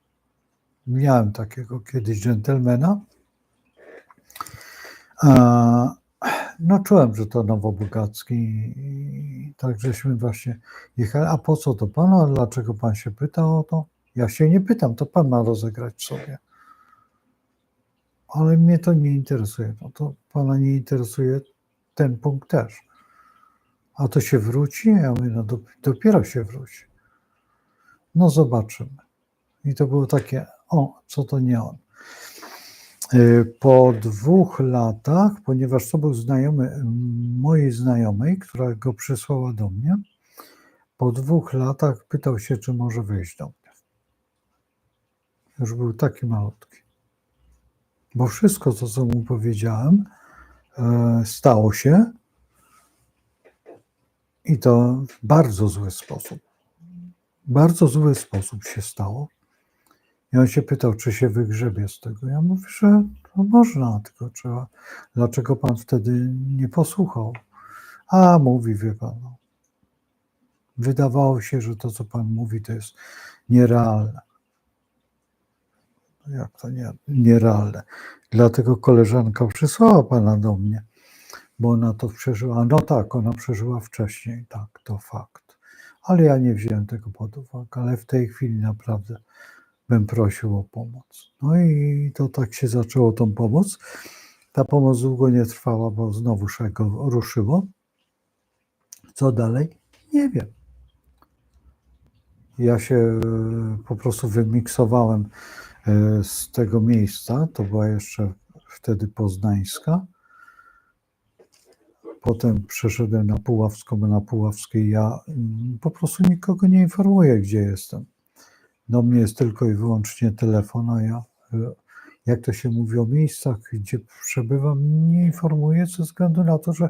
Miałem takiego kiedyś dżentelmena. No czułem, że to nowobogacki i tak żeśmy właśnie jechali. A po co to panu? A dlaczego pan się pyta o to? Ja się nie pytam, to pan ma rozegrać sobie. Ale mnie to nie interesuje. No to pana nie interesuje ten punkt też. A to się wróci? Ja mówię, no dopiero się wróci. No zobaczymy. I to było takie, co to nie on. Po 2 latach, ponieważ to był znajomy mojej znajomej, która go przysłała do mnie, po 2 latach pytał się, czy może wyjść do mnie. Już był taki malutki. Bo wszystko to, co mu powiedziałem, stało się i to w bardzo zły sposób. Bardzo zły sposób się stało. I on się pytał, czy się wygrzebie z tego. Ja mówię, że to można, tylko trzeba. Dlaczego pan wtedy nie posłuchał? A mówi, wie pan, no. Wydawało się, że to, co pan mówi, to jest nierealne. Jak to nierealne? Dlatego koleżanka przysłała pana do mnie, bo ona to przeżyła. No tak, ona przeżyła wcześniej, tak, to fakt. Ale ja nie wziąłem tego pod uwagę, ale w tej chwili naprawdę bym prosił o pomoc. No i to tak się zaczęło, tą pomoc. Ta pomoc długo nie trwała, bo znowu go ruszyło. Co dalej? Nie wiem. Ja się po prostu wymiksowałem z tego miejsca, to była jeszcze wtedy Poznańska. Potem przeszedłem na Puławską, bo na Puławskiej ja po prostu nikogo nie informuję, gdzie jestem. Do mnie jest tylko i wyłącznie telefon, a jak to się mówi, o miejscach, gdzie przebywam, nie informuję ze względu na to, że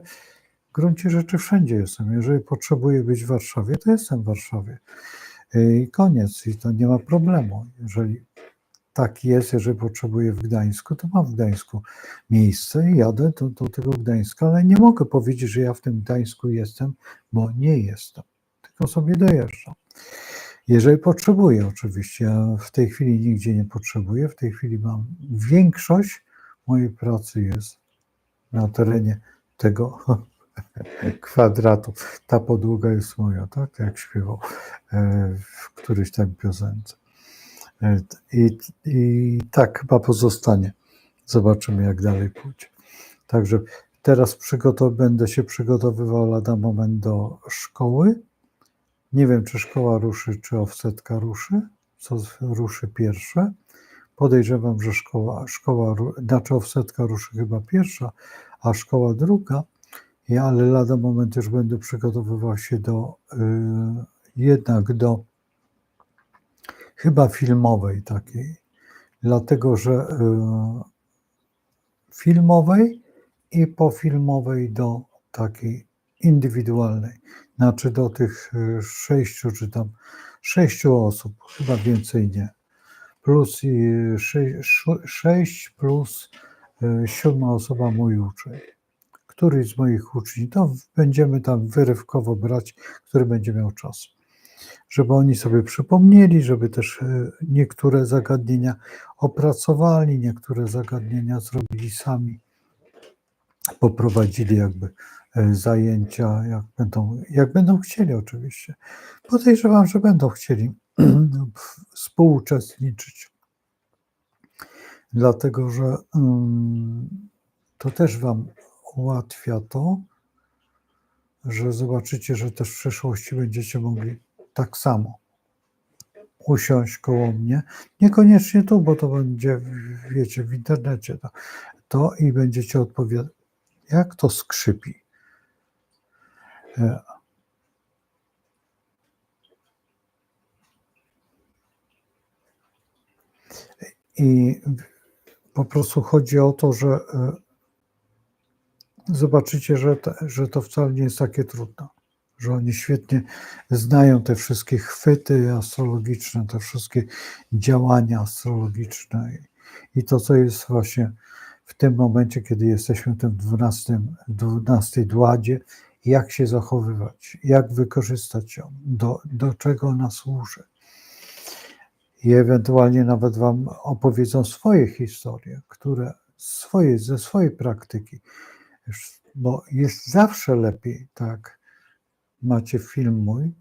w gruncie rzeczy wszędzie jestem. Jeżeli potrzebuję być w Warszawie, to jestem w Warszawie. I koniec. I to nie ma problemu. Jeżeli tak jest, jeżeli potrzebuję w Gdańsku, to mam w Gdańsku miejsce i jadę do tego Gdańska, ale nie mogę powiedzieć, że ja w tym Gdańsku jestem, bo nie jestem, tylko sobie dojeżdżam. Jeżeli potrzebuję, oczywiście, ja w tej chwili nigdzie nie potrzebuję, w tej chwili mam większość mojej pracy jest na terenie tego kwadratu. Ta podłoga jest moja, tak jak śpiewał w którejś tam piosence. I tak chyba pozostanie. Zobaczymy, jak dalej pójdzie. Także teraz będę się przygotowywał lada moment do szkoły. Nie wiem, czy szkoła ruszy, czy offsetka ruszy. Co ruszy pierwsze. Podejrzewam, że znaczy offsetka ruszy chyba pierwsza, a szkoła druga. Ale lada moment już będę przygotowywał się jednak do chyba filmowej takiej, dlatego że filmowej i pofilmowej do takiej indywidualnej, znaczy do tych 6 czy tam 6 osób, chyba więcej nie, plus 6 plus 7 osoba mój uczeń. Któryś z moich uczniów, to będziemy tam wyrywkowo brać, który będzie miał czas. Żeby oni sobie przypomnieli, żeby też niektóre zagadnienia opracowali, niektóre zagadnienia zrobili sami, poprowadzili jakby zajęcia, jak będą chcieli oczywiście. Podejrzewam, że będą chcieli współuczestniczyć, dlatego że to też Wam ułatwia to, że zobaczycie, że też w przyszłości będziecie mogli tak samo usiąść koło mnie. Niekoniecznie tu, bo to będzie, wiecie, w internecie to i będziecie odpowiadać, jak to skrzypi. I po prostu chodzi o to, że zobaczycie, że to wcale nie jest takie trudne, że oni świetnie znają te wszystkie chwyty astrologiczne, te wszystkie działania astrologiczne i to, co jest właśnie w tym momencie, kiedy jesteśmy w tym 12 dładzie, jak się zachowywać, jak wykorzystać ją, do czego ona służy. I ewentualnie nawet Wam opowiedzą swoje historie, ze swojej praktyki, bo jest zawsze lepiej, tak, macie film mój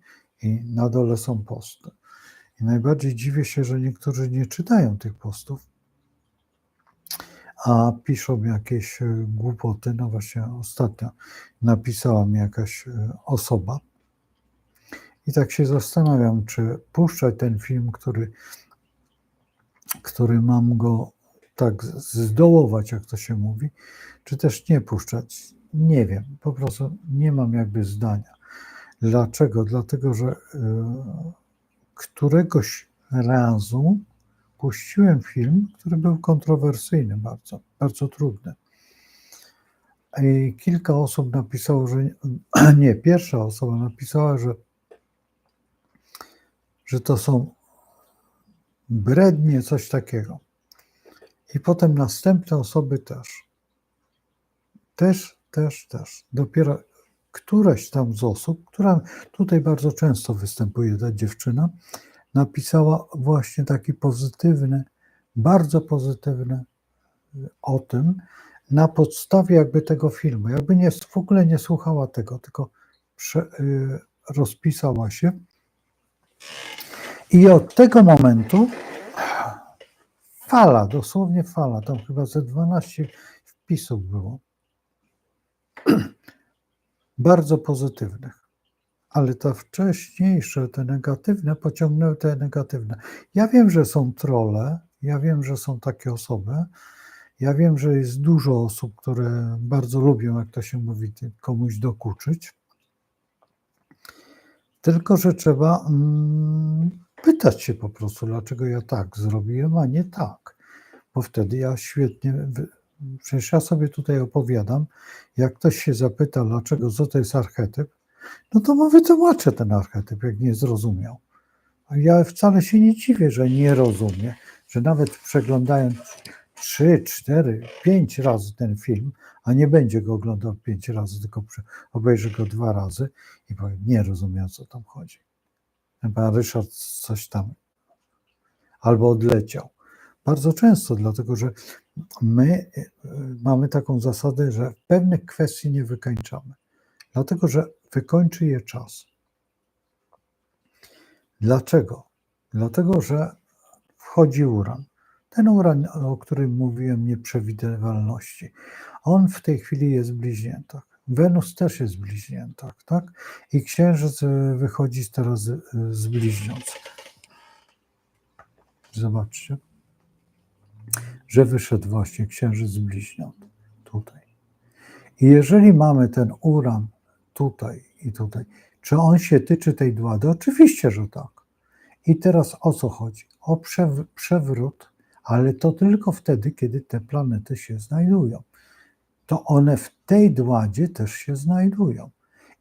i na dole są posty. I najbardziej dziwię się, że niektórzy nie czytają tych postów, a piszą jakieś głupoty. No właśnie ostatnio napisała mi jakaś osoba i tak się zastanawiam, czy puszczać ten film, który mam go tak zdołować, jak to się mówi, czy też nie puszczać. Nie wiem, po prostu nie mam jakby zdania. Dlaczego? Dlatego, że któregoś razu puściłem film, który był kontrowersyjny bardzo, bardzo trudny. I kilka osób napisało, że nie, pierwsza osoba napisała, że to są brednie, coś takiego. I potem następne osoby też. Dopiero któraś tam z osób, która tutaj bardzo często występuje, ta dziewczyna, napisała właśnie taki pozytywny, bardzo pozytywny o tym, na podstawie jakby tego filmu. Jakby w ogóle nie słuchała tego, tylko rozpisała się. I od tego momentu fala, dosłownie fala, tam chyba ze 12 wpisów było, bardzo pozytywnych. Ale te wcześniejsze, te negatywne, pociągnęły te negatywne. Ja wiem, że są trolle, ja wiem, że są takie osoby, ja wiem, że jest dużo osób, które bardzo lubią, jak to się mówi, komuś dokuczyć. Tylko że trzeba pytać się po prostu, dlaczego ja tak zrobiłem, a nie tak. bo wtedy ja świetnie, przecież ja sobie tutaj opowiadam, jak ktoś się zapyta, dlaczego, co to jest archetyp, no to mu wytłumaczę ten archetyp, jak nie zrozumiał. A ja wcale się nie dziwię, że nie rozumie, że nawet przeglądając 3, 4, 5 razy ten film, a nie będzie go oglądał 5 razy, tylko obejrzy go 2 razy i powie, nie rozumie, o co tam chodzi. Pan Ryszard coś tam albo odleciał. Bardzo często, dlatego że my mamy taką zasadę, że pewnych kwestii nie wykańczamy, dlatego że wykończy je czas. Dlaczego? Dlatego, że wchodzi uran. Ten uran, o którym mówiłem, nieprzewidywalności. On w tej chwili jest w bliźniętach. Wenus też jest w bliźniętach, tak? I Księżyc wychodzi teraz z bliźniąt. Zobaczcie, że wyszedł właśnie Księżyc z bliźniąt tutaj. I jeżeli mamy ten uran tutaj i tutaj, czy on się tyczy tej dwady? Oczywiście, że tak. I teraz o co chodzi? O przewrót, ale to tylko wtedy, kiedy te planety się znajdują. To one w tej dładzie też się znajdują.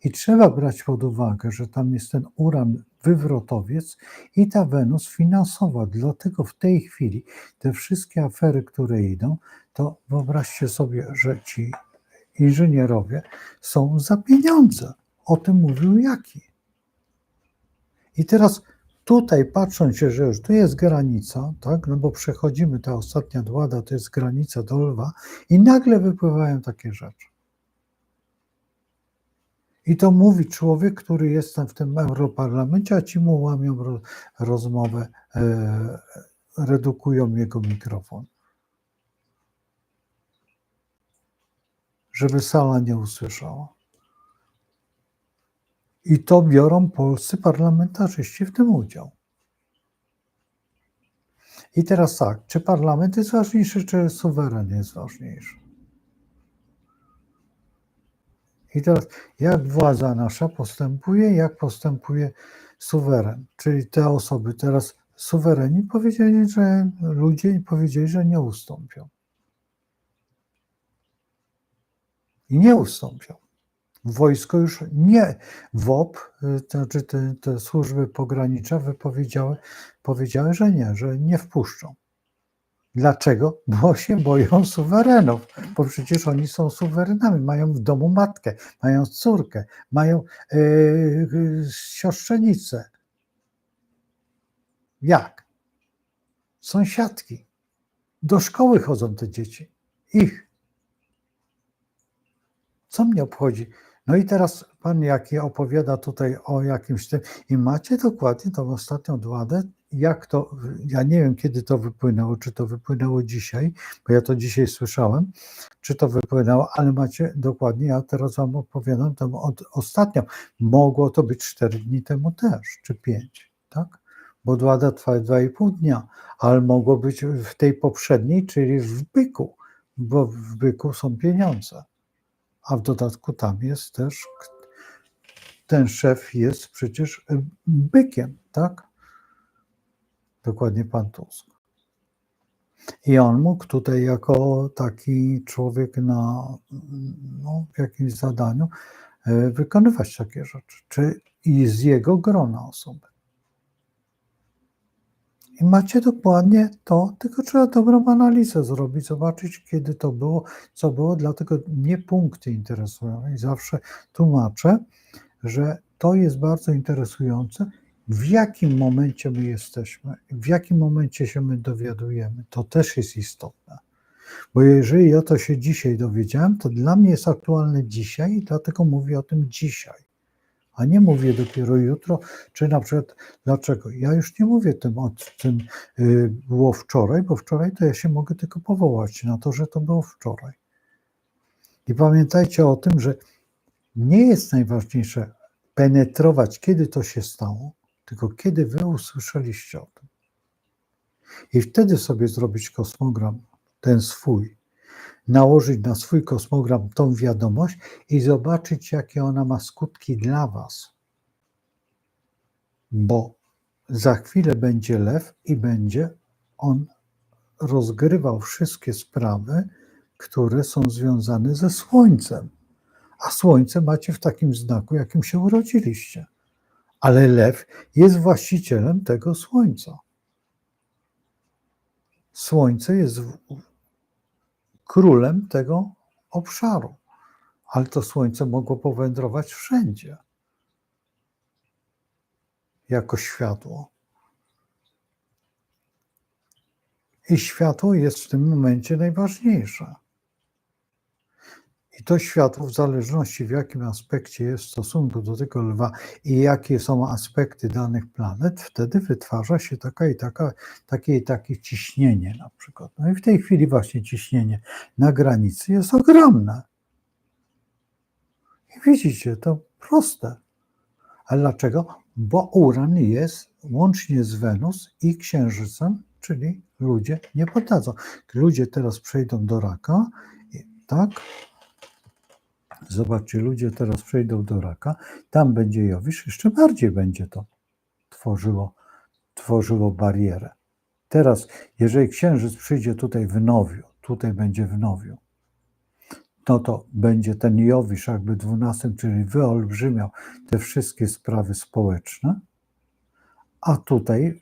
I trzeba brać pod uwagę, że tam jest ten uran wywrotowiec i ta Wenus finansowa. Dlatego w tej chwili te wszystkie afery, które idą, to wyobraźcie sobie, że ci inżynierowie są za pieniądze. O tym mówił Jaki. I teraz tutaj patrząc się, że już tu jest granica, tak, no bo przechodzimy, ta ostatnia dłada to jest granica do Lwa i nagle wypływają takie rzeczy. I to mówi człowiek, który jest tam w tym Europarlamencie, a ci mu łamią rozmowę, redukują jego mikrofon. Żeby sala nie usłyszała. I to biorą polscy parlamentarzyści w tym udział. I teraz tak, czy parlament jest ważniejszy, czy suweren jest ważniejszy? I teraz, jak władza nasza postępuje, jak postępuje suweren, czyli te osoby teraz suwereni powiedzieli, że ludzie powiedzieli, że nie ustąpią. I nie ustąpią. Wojsko już nie, WOP, to znaczy te służby pogranicze powiedziały, że nie wpuszczą. Dlaczego? Bo się boją suwerenów, bo przecież oni są suwerenami, mają w domu matkę, mają córkę, mają siostrzenicę. Jak? Sąsiadki. Do szkoły chodzą te dzieci. Ich. Co mnie obchodzi? No i teraz pan Jaki opowiada tutaj o jakimś tym i macie dokładnie tą ostatnią dładę, jak to, ja nie wiem kiedy to wypłynęło, czy to wypłynęło dzisiaj, bo ja to dzisiaj słyszałem, czy to wypłynęło, ale macie dokładnie, ja teraz wam opowiadam tam ostatnio, mogło to być 4 dni temu też, czy 5, tak? Bo dłada trwa 2,5 dnia, ale mogło być w tej poprzedniej, czyli w Byku, bo w Byku są pieniądze. A w dodatku tam jest też, ten szef jest przecież bykiem, tak? Dokładnie pan Tusk. I on mógł tutaj jako taki człowiek w jakimś zadaniu wykonywać takie rzeczy. I z jego grona osoby. I macie dokładnie to, tylko trzeba dobrą analizę zrobić, zobaczyć, kiedy to było, co było, dlatego mnie punkty interesują i zawsze tłumaczę, że to jest bardzo interesujące, w jakim momencie my jesteśmy, w jakim momencie się my dowiadujemy, to też jest istotne. Bo jeżeli ja to się dzisiaj dowiedziałem, to dla mnie jest aktualne dzisiaj i dlatego mówię o tym dzisiaj. A nie mówię dopiero jutro, czy na przykład dlaczego. Ja już nie mówię o tym było wczoraj, bo wczoraj to ja się mogę tylko powołać na to, że to było wczoraj. I pamiętajcie o tym, że nie jest najważniejsze penetrować, kiedy to się stało, tylko kiedy wy usłyszeliście o tym. I wtedy sobie zrobić kosmogram, ten swój, nałożyć na swój kosmogram tą wiadomość i zobaczyć, jakie ona ma skutki dla was. Bo za chwilę będzie lew i będzie on rozgrywał wszystkie sprawy, które są związane ze Słońcem. A Słońce macie w takim znaku, jakim się urodziliście. Ale lew jest właścicielem tego Słońca. Słońce jest królem tego obszaru. Ale to Słońce mogło powędrować wszędzie. Jako światło. I światło jest w tym momencie najważniejsze. I to światło, w zależności w jakim aspekcie jest w stosunku do tego lwa i jakie są aspekty danych planet, wtedy wytwarza się takie i takie ciśnienie na przykład. No i w tej chwili właśnie ciśnienie na granicy jest ogromne. I widzicie, to proste. A dlaczego? Bo Uran jest łącznie z Wenus i Księżycem, czyli ludzie nie poddadzą. Ludzie teraz przejdą do Raka, tak? Zobaczcie, ludzie teraz przejdą do Raka, tam będzie Jowisz, jeszcze bardziej będzie to tworzyło barierę. Teraz, jeżeli Księżyc przyjdzie tutaj w Nowiu, tutaj będzie w Nowiu, no to będzie ten Jowisz jakby 12, czyli wyolbrzymiał te wszystkie sprawy społeczne, a tutaj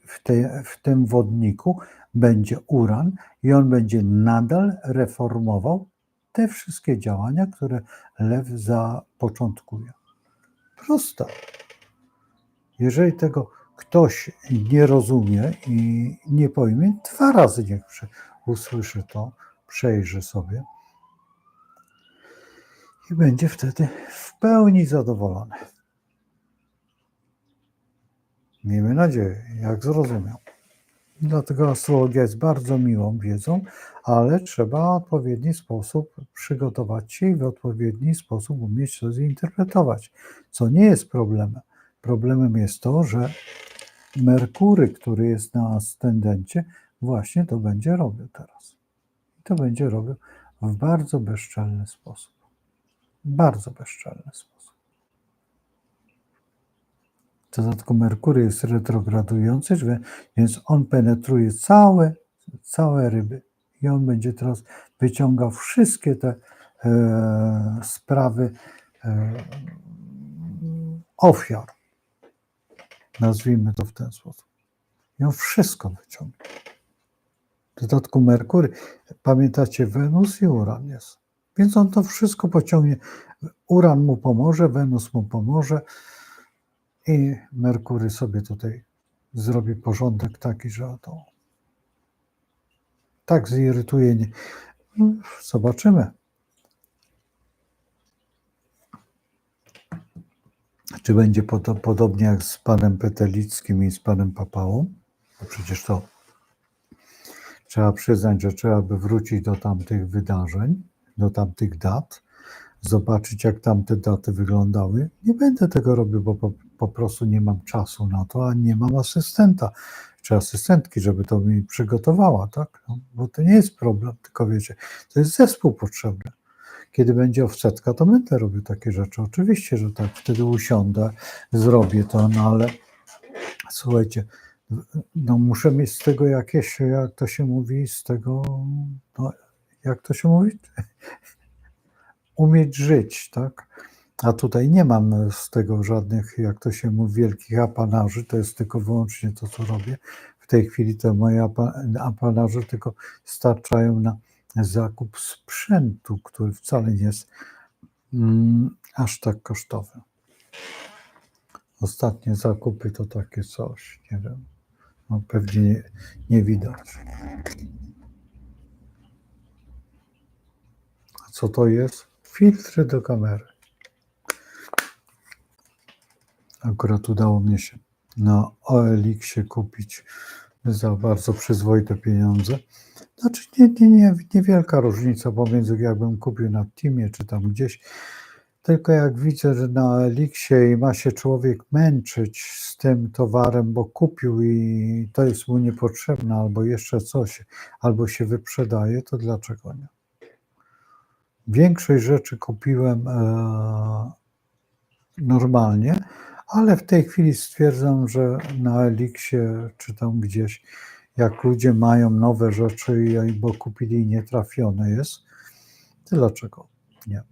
w tym wodniku będzie Uran i on będzie nadal reformował te wszystkie działania, które lew zapoczątkuje. Proste. Jeżeli tego ktoś nie rozumie i nie pojmie, 2 razy niech usłyszy to, przejrzy sobie i będzie wtedy w pełni zadowolony. Miejmy nadzieję, jak zrozumiał. Dlatego astrologia jest bardzo miłą wiedzą, ale trzeba w odpowiedni sposób przygotować się i w odpowiedni sposób umieć to zinterpretować, co nie jest problemem. Problemem jest to, że Merkury, który jest na ascendencie, właśnie to będzie robił teraz. I to będzie robił w bardzo bezczelny sposób. Bardzo bezczelny sposób. W dodatku Merkury jest retrogradujący, więc on penetruje całe ryby. I on będzie teraz wyciągał wszystkie te sprawy ofiar. Nazwijmy to w ten sposób. I on wszystko wyciągnie. W dodatku Merkury, pamiętacie, Wenus i Uran jest. Więc on to wszystko pociągnie. Uran mu pomoże, Wenus mu pomoże i Merkury sobie tutaj zrobi porządek taki, że to tak zirytuje. Zobaczymy. Czy będzie podobnie jak z panem Petelickim i z panem Papałą? Bo przecież to trzeba przyznać, że trzeba by wrócić do tamtych wydarzeń, do tamtych dat, zobaczyć, jak tamte daty wyglądały. Nie będę tego robił, bo po prostu nie mam czasu na to, a nie mam asystenta czy asystentki, żeby to mi przygotowała, tak? No, bo to nie jest problem, tylko wiecie, to jest zespół potrzebny. Kiedy będzie offsetka, to będę robił takie rzeczy. Oczywiście, że tak, wtedy usiądę, zrobię to, no ale słuchajcie, no muszę mieć z tego jakieś, jak to się mówi, z tego, no, jak to się mówi? Umieć żyć, tak? A tutaj nie mam z tego żadnych, jak to się mówi, wielkich apanarzy, to jest tylko wyłącznie to, co robię. W tej chwili to moje apanarze tylko starczają na zakup sprzętu, który wcale nie jest aż tak kosztowy. Ostatnie zakupy to takie coś, nie wiem, no pewnie nie widać. A co to jest? Filtry do kamery. Akurat udało mi się na OLX-ie kupić za bardzo przyzwoite pieniądze. Znaczy niewielka różnica pomiędzy jakbym kupił na Teamie czy tam gdzieś. Tylko jak widzę, że na OLX-ie i ma się człowiek męczyć z tym towarem, bo kupił i to jest mu niepotrzebne, albo jeszcze coś, albo się wyprzedaje, to dlaczego nie? Większość rzeczy kupiłem normalnie, ale w tej chwili stwierdzam, że na OLX-ie czy tam gdzieś jak ludzie mają nowe rzeczy, bo kupili i nie trafione jest, to dlaczego nie?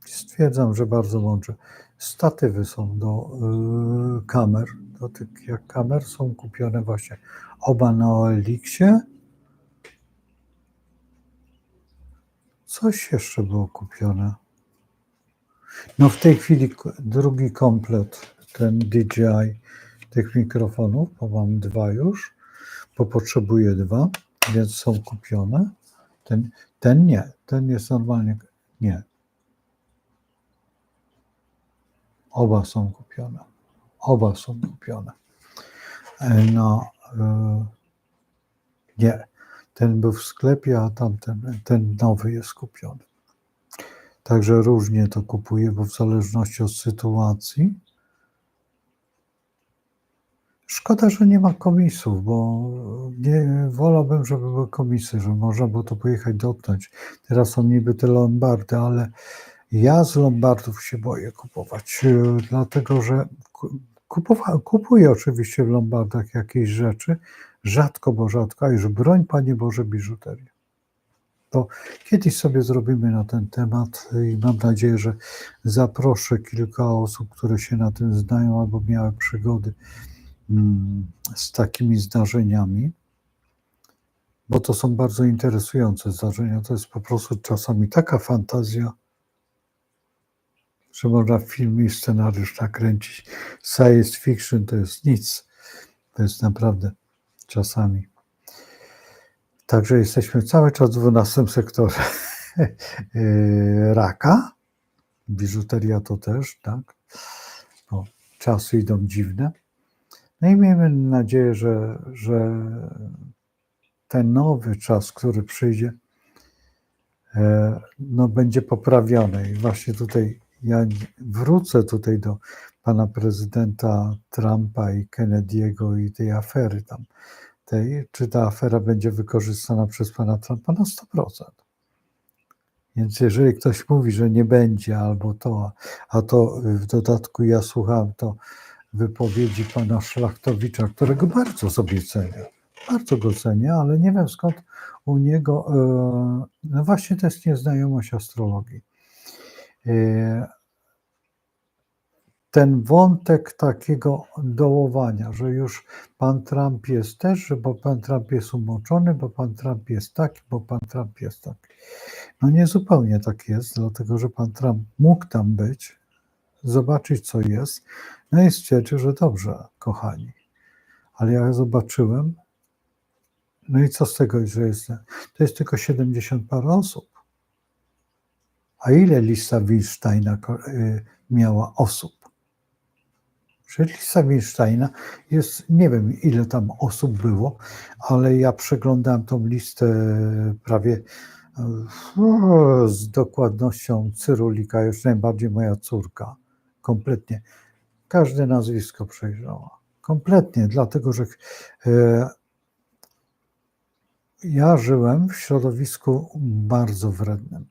Stwierdzam, że bardzo mądrze. Statywy są do kamer, do tych jak kamer są kupione właśnie oba na OLX-ie. Coś jeszcze było kupione. No w tej chwili drugi komplet, ten DJI tych mikrofonów, bo mam 2 już, bo potrzebuję 2, więc są kupione. Ten nie, ten jest normalnie, nie. Oba są kupione. Oba są kupione. No, nie. Ten był w sklepie, a ten nowy jest kupiony. Także różnie to kupuję, bo w zależności od sytuacji. Szkoda, że nie ma komisów, bo nie, wolałbym, żeby były komisy, żeby można było to pojechać dotknąć. Teraz są niby te lombardy, ale ja z lombardów się boję kupować, dlatego że kupuję oczywiście w lombardach jakieś rzeczy, rzadko, bo rzadko, a już broń Panie Boże biżuterię. To kiedyś sobie zrobimy na ten temat i mam nadzieję, że zaproszę kilka osób, które się na tym znają albo miały przygody z takimi zdarzeniami, bo to są bardzo interesujące zdarzenia. To jest po prostu czasami taka fantazja, że można film i scenariusz nakręcić. Science fiction to jest nic. To jest naprawdę czasami. Także jesteśmy cały czas w 12 sektorze raka. Biżuteria to też, tak? Bo czasy idą dziwne. No i miejmy nadzieję, że ten nowy czas, który przyjdzie, no będzie poprawiony. I właśnie tutaj ja wrócę tutaj do pana prezydenta Trumpa i Kennedy'ego i tej afery tam. Czy ta afera będzie wykorzystana przez pana Trumpa? Na 100%. Więc jeżeli ktoś mówi, że nie będzie albo to, a to w dodatku ja słuchałem to wypowiedzi pana Szlachtowicza, którego bardzo sobie cenię. Bardzo go cenię, ale nie wiem skąd u niego, no właśnie to jest nieznajomość astrologii. Ten wątek takiego dołowania, że już pan Trump jest też, bo pan Trump jest umoczony, bo pan Trump jest taki, bo pan Trump jest taki. No nie zupełnie tak jest, dlatego że pan Trump mógł tam być, zobaczyć co jest, no i stwierdził, że dobrze, kochani. Ale ja zobaczyłem, no i co z tego, że jest, to jest tylko 70 parę osób. A ile lista Wilsteina miała osób? Przecież lista Wilsteina jest, nie wiem ile tam osób było, ale ja przeglądałem tą listę prawie z dokładnością Cyrulika, już najbardziej moja córka. Kompletnie. Każde nazwisko przejrzała. Kompletnie, dlatego że ja żyłem w środowisku bardzo wrednym.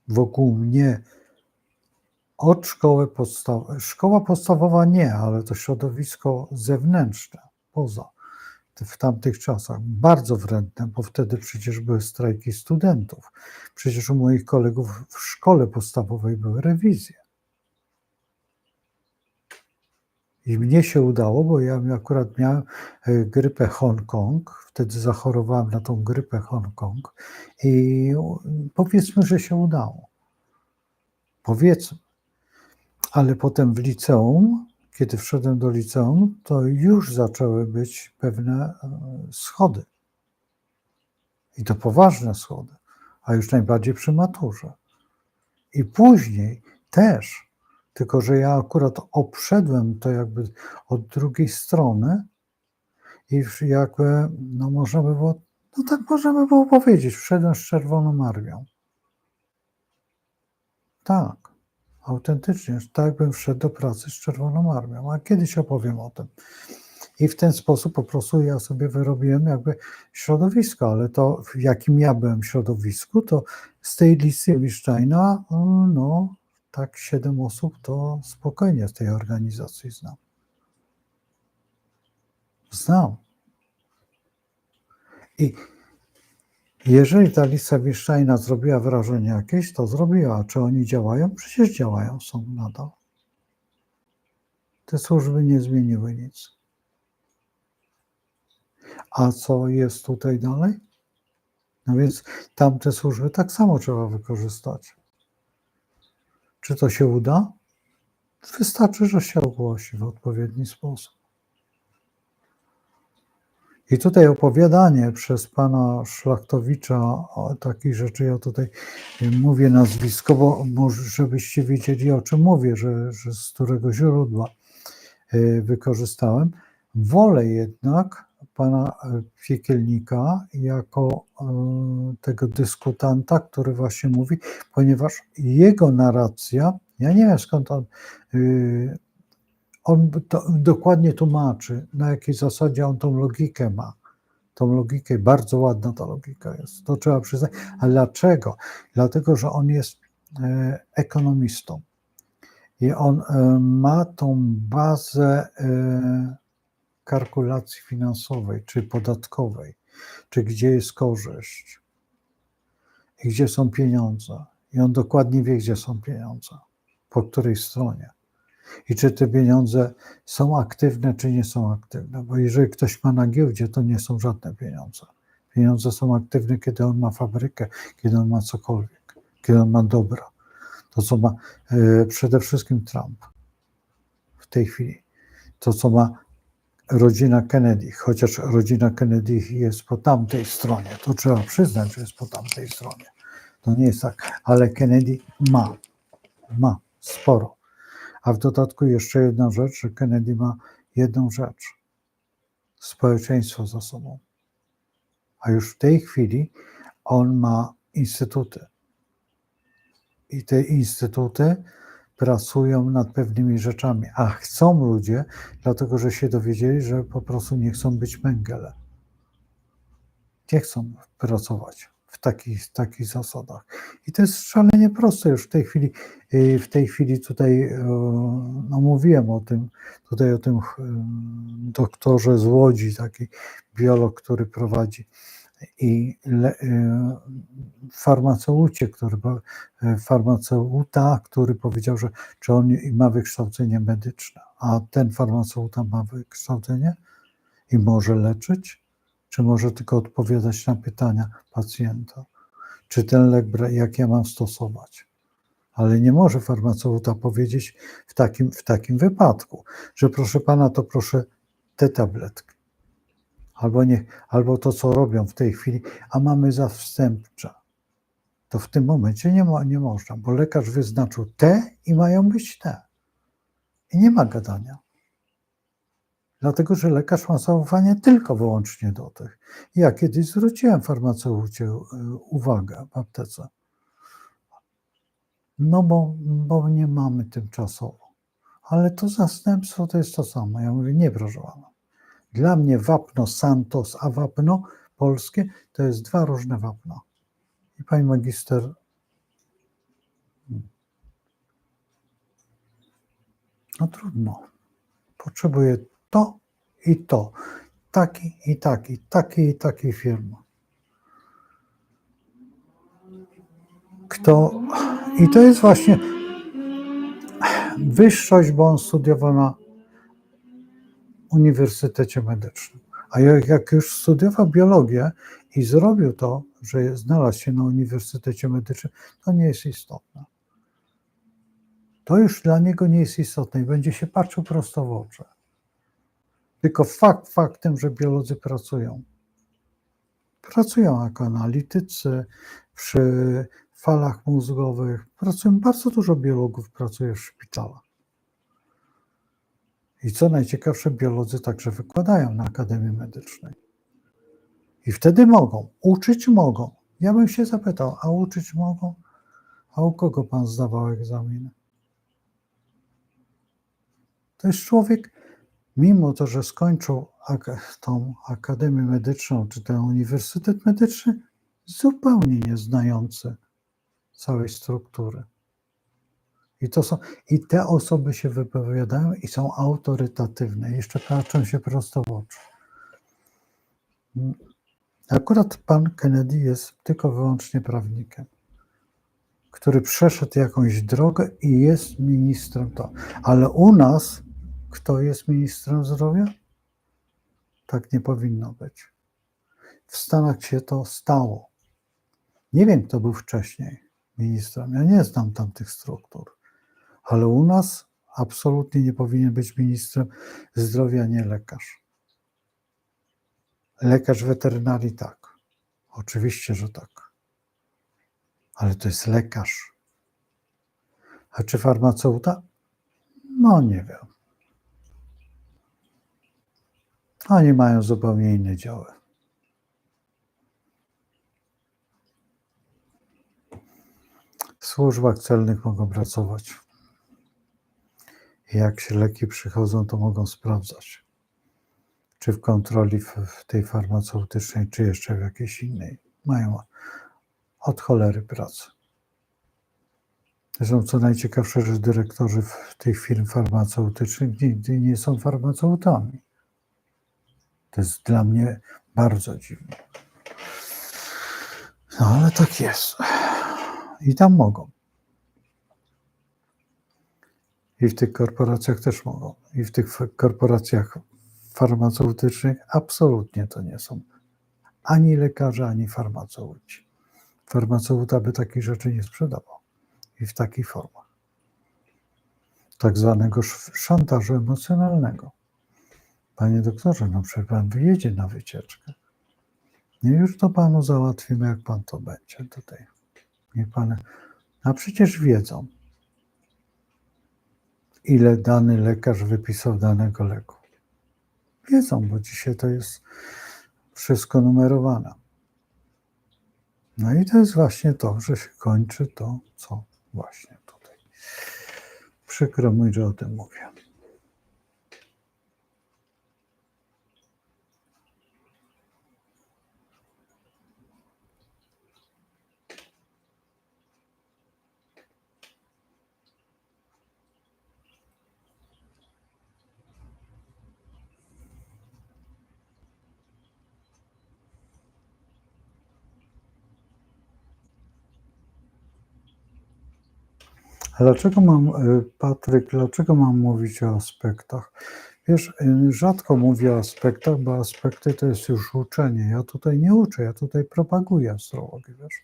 Wokół mnie od szkoła podstawowa nie, ale to środowisko zewnętrzne, poza, w tamtych czasach, bardzo wredne, bo wtedy przecież były strajki studentów. Przecież u moich kolegów w szkole podstawowej były rewizje. I mnie się udało, bo ja akurat miałem grypę Hongkong, wtedy zachorowałem na tą grypę Hongkong i powiedzmy, że się udało. Powiedzmy. Ale potem w liceum, kiedy wszedłem do liceum, to już zaczęły być pewne schody. I to poważne schody, a już najbardziej przy maturze. I później też, tylko że ja akurat obszedłem to jakby od drugiej strony i jakby, no można by było, no tak można by było powiedzieć, wszedłem z Czerwoną Armią. Tak. Autentycznie, tak bym wszedł do pracy z Czerwoną Armią, a kiedyś opowiem o tym. I w ten sposób po prostu ja sobie wyrobiłem jakby środowisko, ale to w jakim ja byłem środowisku, to z tej listy Wilsteina, no tak 7 osób to spokojnie z tej organizacji znam. Znam. I jeżeli ta lista Wittsteina zrobiła wrażenie jakieś, to zrobiła. Czy oni działają? Przecież działają, są nadal. Te służby nie zmieniły nic. A co jest tutaj dalej? No więc tamte służby tak samo trzeba wykorzystać. Czy to się uda? Wystarczy, że się ogłosi w odpowiedni sposób. I tutaj opowiadanie przez pana Szlachtowicza o takich rzeczy, ja tutaj mówię nazwiskowo, może żebyście wiedzieli, o czym mówię, że z którego źródła wykorzystałem. Wolę jednak pana Piekielnika jako tego dyskutanta, który właśnie mówi, ponieważ jego narracja, ja nie wiem skąd on to dokładnie tłumaczy, na jakiej zasadzie on tą logikę ma. Tą logikę, bardzo ładna ta logika jest, to trzeba przyznać. A dlaczego? Dlatego, że on jest ekonomistą i on ma tą bazę kalkulacji finansowej, czy podatkowej, czy gdzie jest korzyść i gdzie są pieniądze. I on dokładnie wie, gdzie są pieniądze, po której stronie. I czy te pieniądze są aktywne, czy nie są aktywne. Bo jeżeli ktoś ma na giełdzie, to nie są żadne pieniądze. Pieniądze są aktywne, kiedy on ma fabrykę, kiedy on ma cokolwiek, kiedy on ma dobra. To, co ma przede wszystkim Trump w tej chwili. To, co ma rodzina Kennedy, chociaż rodzina Kennedy jest po tamtej stronie. To trzeba przyznać, że jest po tamtej stronie. To nie jest tak, ale Kennedy ma sporo. A w dodatku jeszcze jedna rzecz, że Kennedy ma jedną rzecz. Społeczeństwo za sobą. A już w tej chwili on ma instytuty. I te instytuty pracują nad pewnymi rzeczami. A chcą ludzie, dlatego że się dowiedzieli, że po prostu nie chcą być Mengele. Nie chcą pracować w takich zasadach. I to jest szalenie proste już w tej chwili tutaj, no mówiłem o tym, tutaj o tym doktorze z Łodzi, taki biolog, który prowadzi i farmaceuta, który powiedział, że czy on ma wykształcenie medyczne, a ten farmaceuta ma wykształcenie i może leczyć, czy może tylko odpowiadać na pytania pacjenta, czy ten lek, jak ja mam stosować. Ale nie może farmaceuta powiedzieć w takim wypadku, że proszę pana, to proszę te tabletki. Albo to, co robią w tej chwili, a mamy zastępcze. To w tym momencie nie można, bo lekarz wyznaczył te i mają być te. I nie ma gadania. Dlatego, że lekarz ma zaufanie tylko wyłącznie do tych. Ja kiedyś zwróciłem farmaceucie uwagę w aptece. No bo nie mamy tymczasowo. Ale to zastępstwo to jest to samo. Ja mówię, nie proszę pana. Dla mnie wapno Santos, a wapno polskie to jest dwa różne wapna. I pani magister no trudno. Potrzebuję to i to. Taki i taki, taki i taki firma. I to jest właśnie wyższość, bo on studiował na Uniwersytecie Medycznym. A jak już studiował biologię i zrobił to, że znalazł się na Uniwersytecie Medycznym, to nie jest istotne. To już dla niego nie jest istotne i będzie się patrzył prosto w oczy. Tylko faktem, że biolodzy pracują. Pracują jako analitycy przy falach mózgowych. Bardzo dużo biologów pracuje w szpitalach. I co najciekawsze, biolodzy także wykładają na Akademii Medycznej. I wtedy uczyć mogą. Ja bym się zapytał, a uczyć mogą? A u kogo pan zdawał egzaminy? To jest człowiek, mimo to, że skończył tą Akademię Medyczną, czy ten Uniwersytet Medyczny, zupełnie nie znający całej struktury. I te osoby się wypowiadają i są autorytatywne. Jeszcze patrzą się prosto w oczy. Akurat pan Kennedy jest tylko wyłącznie prawnikiem, który przeszedł jakąś drogę i jest ministrem to. Ale u nas kto jest ministrem zdrowia? Tak nie powinno być. W Stanach się to stało. Nie wiem, kto był wcześniej ministrem. Ja nie znam tamtych struktur. Ale u nas absolutnie nie powinien być ministrem zdrowia, nie lekarz. Lekarz weterynarii tak. Oczywiście, że tak. Ale to jest lekarz. A czy farmaceuta? No nie wiem. Oni mają zupełnie inne działy. W służbach celnych mogą pracować. Jak się leki przychodzą, to mogą sprawdzać. Czy w kontroli w tej farmaceutycznej, czy jeszcze w jakiejś innej. Mają od cholery pracę. Zresztą co najciekawsze, że dyrektorzy tych firm farmaceutycznych nigdy nie są farmaceutami. To jest dla mnie bardzo dziwne. No ale tak jest. I tam mogą. I w tych korporacjach też mogą. I w tych korporacjach farmaceutycznych absolutnie to nie są ani lekarze, ani farmaceuci. Farmaceuta by takich rzeczy nie sprzedawał. I w takich formach. Tak zwanego szantażu emocjonalnego. Panie doktorze, no przecież pan wyjedzie na wycieczkę. Nie, już to panu załatwimy, jak pan to będzie tutaj. Niech pan... A przecież wiedzą, ile dany lekarz wypisał danego leku. Wiedzą, bo dzisiaj to jest wszystko numerowane. No i to jest właśnie to, że się kończy to, co właśnie tutaj. Przykro mi, że o tym mówię. Patryk, dlaczego mam mówić o aspektach? Wiesz, rzadko mówię o aspektach, bo aspekty to jest już uczenie. Ja tutaj nie uczę, ja tutaj propaguję astrologię, wiesz.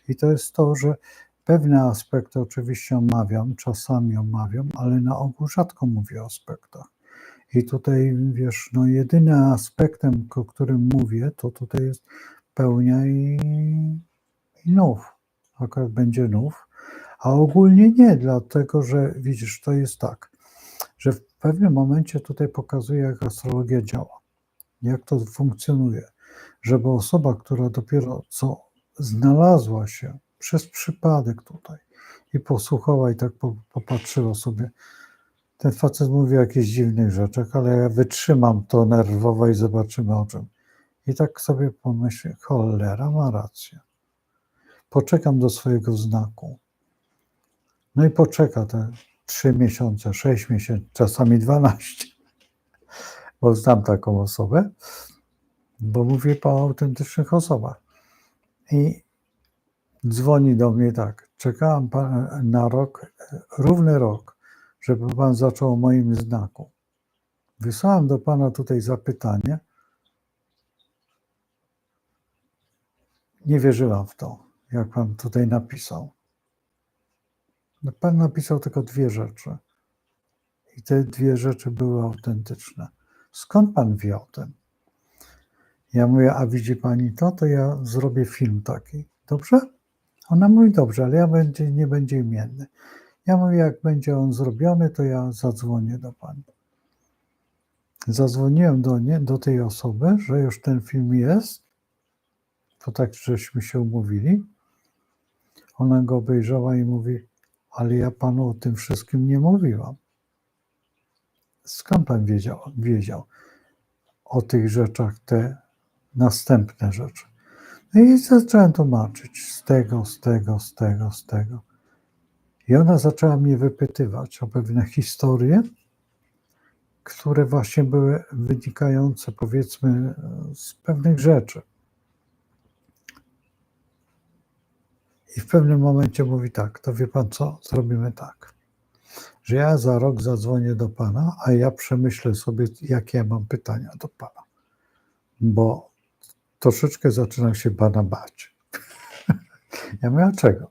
I to jest to, że pewne aspekty oczywiście omawiam, czasami omawiam, ale na ogół rzadko mówię o aspektach. I tutaj, wiesz, no jedynym aspektem, o którym mówię, to tutaj jest pełnia i nów. Akurat będzie nów. A ogólnie nie, dlatego że widzisz, to jest tak, że w pewnym momencie tutaj pokazuje, jak astrologia działa, jak to funkcjonuje, żeby osoba, która dopiero co znalazła się przez przypadek tutaj i posłuchała i tak popatrzyła sobie, ten facet mówi o jakichś dziwnych rzeczach, ale ja wytrzymam to nerwowo i zobaczymy o czym. I tak sobie pomyślę, cholera, ma rację. Poczekam do swojego znaku. No i poczeka te 3 miesiące, 6 miesięcy, czasami 12, bo znam taką osobę, bo mówię po autentycznych osobach. I dzwoni do mnie tak, czekałam na rok, równy rok, żeby pan zaczął o moim znaku. Wysłałem do pana tutaj zapytanie. Nie wierzyłam w to, jak pan tutaj napisał. Pan napisał tylko 2 rzeczy. I te 2 rzeczy były autentyczne. Skąd pan wie o tym? Ja mówię, a widzi pani to? To ja zrobię film taki. Dobrze? Ona mówi, dobrze, ale nie będzie imienny. Ja mówię, jak będzie on zrobiony, to ja zadzwonię do pani. Zadzwoniłem do tej osoby, że już ten film jest. To tak, żeśmy się umówili. Ona go obejrzała i mówi, ale ja panu o tym wszystkim nie mówiłam. Skąd pan wiedział o tych rzeczach, te następne rzeczy? No i zacząłem tłumaczyć z tego. I ona zaczęła mnie wypytywać o pewne historie, które właśnie były wynikające, powiedzmy, z pewnych rzeczy. I w pewnym momencie mówi tak, to wie pan co, zrobimy tak, że ja za rok zadzwonię do pana, a ja przemyślę sobie, jakie ja mam pytania do pana, bo troszeczkę zaczynam się pana bać. Ja mówię, a czego?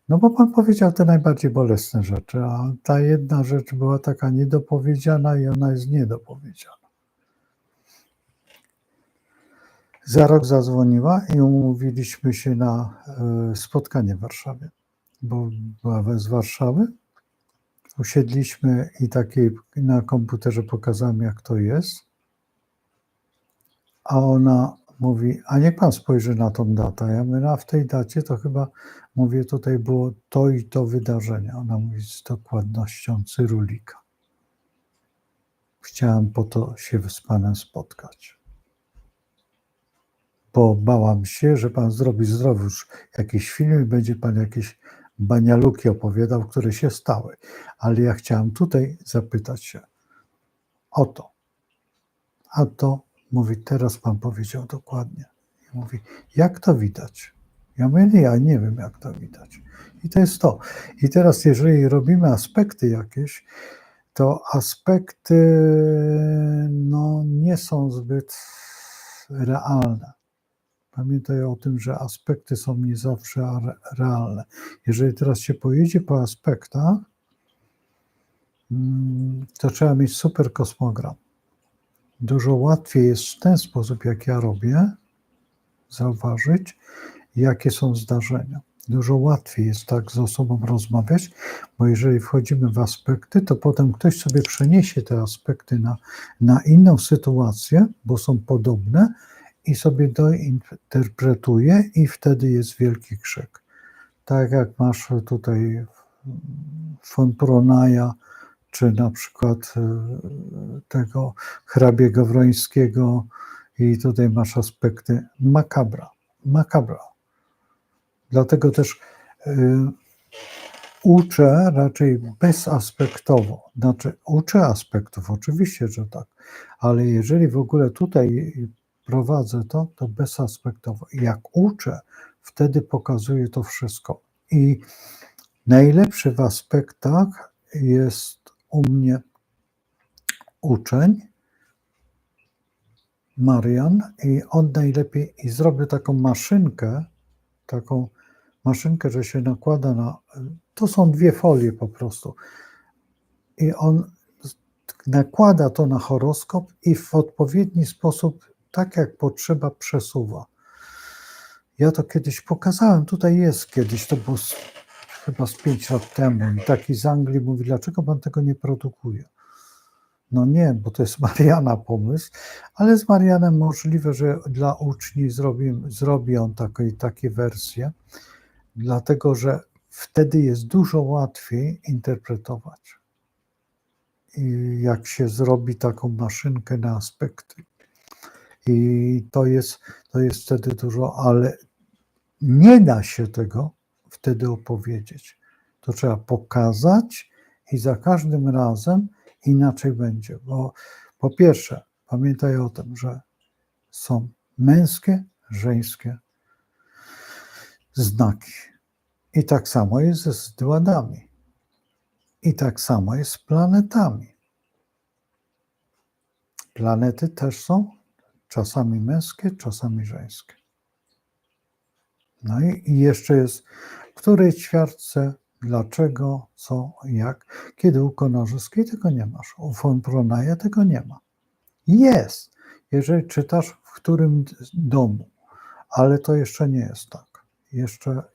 No bo pan powiedział te najbardziej bolesne rzeczy, a ta jedna rzecz była taka niedopowiedziana i ona jest niedopowiedziana. Za rok zadzwoniła i umówiliśmy się na spotkanie w Warszawie, bo była z Warszawy. Usiedliśmy i takiej na komputerze pokazałem, jak to jest. A ona mówi, a niech pan spojrzy na tą datę. Ja mówię, a w tej dacie to chyba, mówię, tutaj było to i to wydarzenie. Ona mówi z dokładnością cyrulika. Chciałam po to się z panem spotkać. Bo bałam się, że pan zrobi znowu już jakiś film i będzie pan jakieś banialuki opowiadał, które się stały. Ale ja chciałam tutaj zapytać się o to. A to mówi, teraz pan powiedział dokładnie. I mówi, jak to widać? Ja mówię, nie, ja nie wiem, jak to widać. I to jest to. I teraz, jeżeli robimy aspekty jakieś, to aspekty no, nie są zbyt realne. Pamiętaj o tym, że aspekty są nie zawsze realne. Jeżeli teraz się pojedzie po aspektach, to trzeba mieć super kosmogram. Dużo łatwiej jest w ten sposób, jak ja robię, zauważyć, jakie są zdarzenia. Dużo łatwiej jest tak z osobą rozmawiać, bo jeżeli wchodzimy w aspekty, to potem ktoś sobie przeniesie te aspekty na inną sytuację, bo są podobne i sobie dointerpretuje i wtedy jest wielki krzyk. Tak jak masz tutaj von Pronaja, czy na przykład tego hrabiego Wrońskiego i tutaj masz aspekty makabra. Dlatego też uczę raczej bezaspektowo. Znaczy uczę aspektów, oczywiście, że tak, ale jeżeli w ogóle tutaj prowadzę to bezaspektowo. I jak uczę, wtedy pokazuję to wszystko. I najlepszy w aspektach jest u mnie uczeń, Marian, i on najlepiej, i zrobię taką maszynkę, że się nakłada to są 2 folie po prostu. I on nakłada to na horoskop i w odpowiedni sposób, tak jak potrzeba, przesuwa. Ja to kiedyś pokazałem, tutaj jest kiedyś, to było chyba z 5 lat temu i taki z Anglii mówi, dlaczego pan tego nie produkuje? No nie, bo to jest Mariana pomysł, ale z Marianem możliwe, że dla uczniów zrobi on takie wersje, dlatego że wtedy jest dużo łatwiej interpretować. I jak się zrobi taką maszynkę na aspekty. I to jest wtedy dużo, ale nie da się tego wtedy opowiedzieć. To trzeba pokazać i za każdym razem inaczej będzie. Bo po pierwsze, pamiętaj o tym, że są męskie, żeńskie znaki. I tak samo jest z dładami. I tak samo jest z planetami. Planety też są czasami męskie, czasami żeńskie. No i jeszcze jest, w której ćwiartce, dlaczego, co, jak. Kiedy u Konorzyskiej tego nie masz, u von Pronaja tego nie ma. Jest, jeżeli czytasz w którym domu, ale to jeszcze nie jest tak.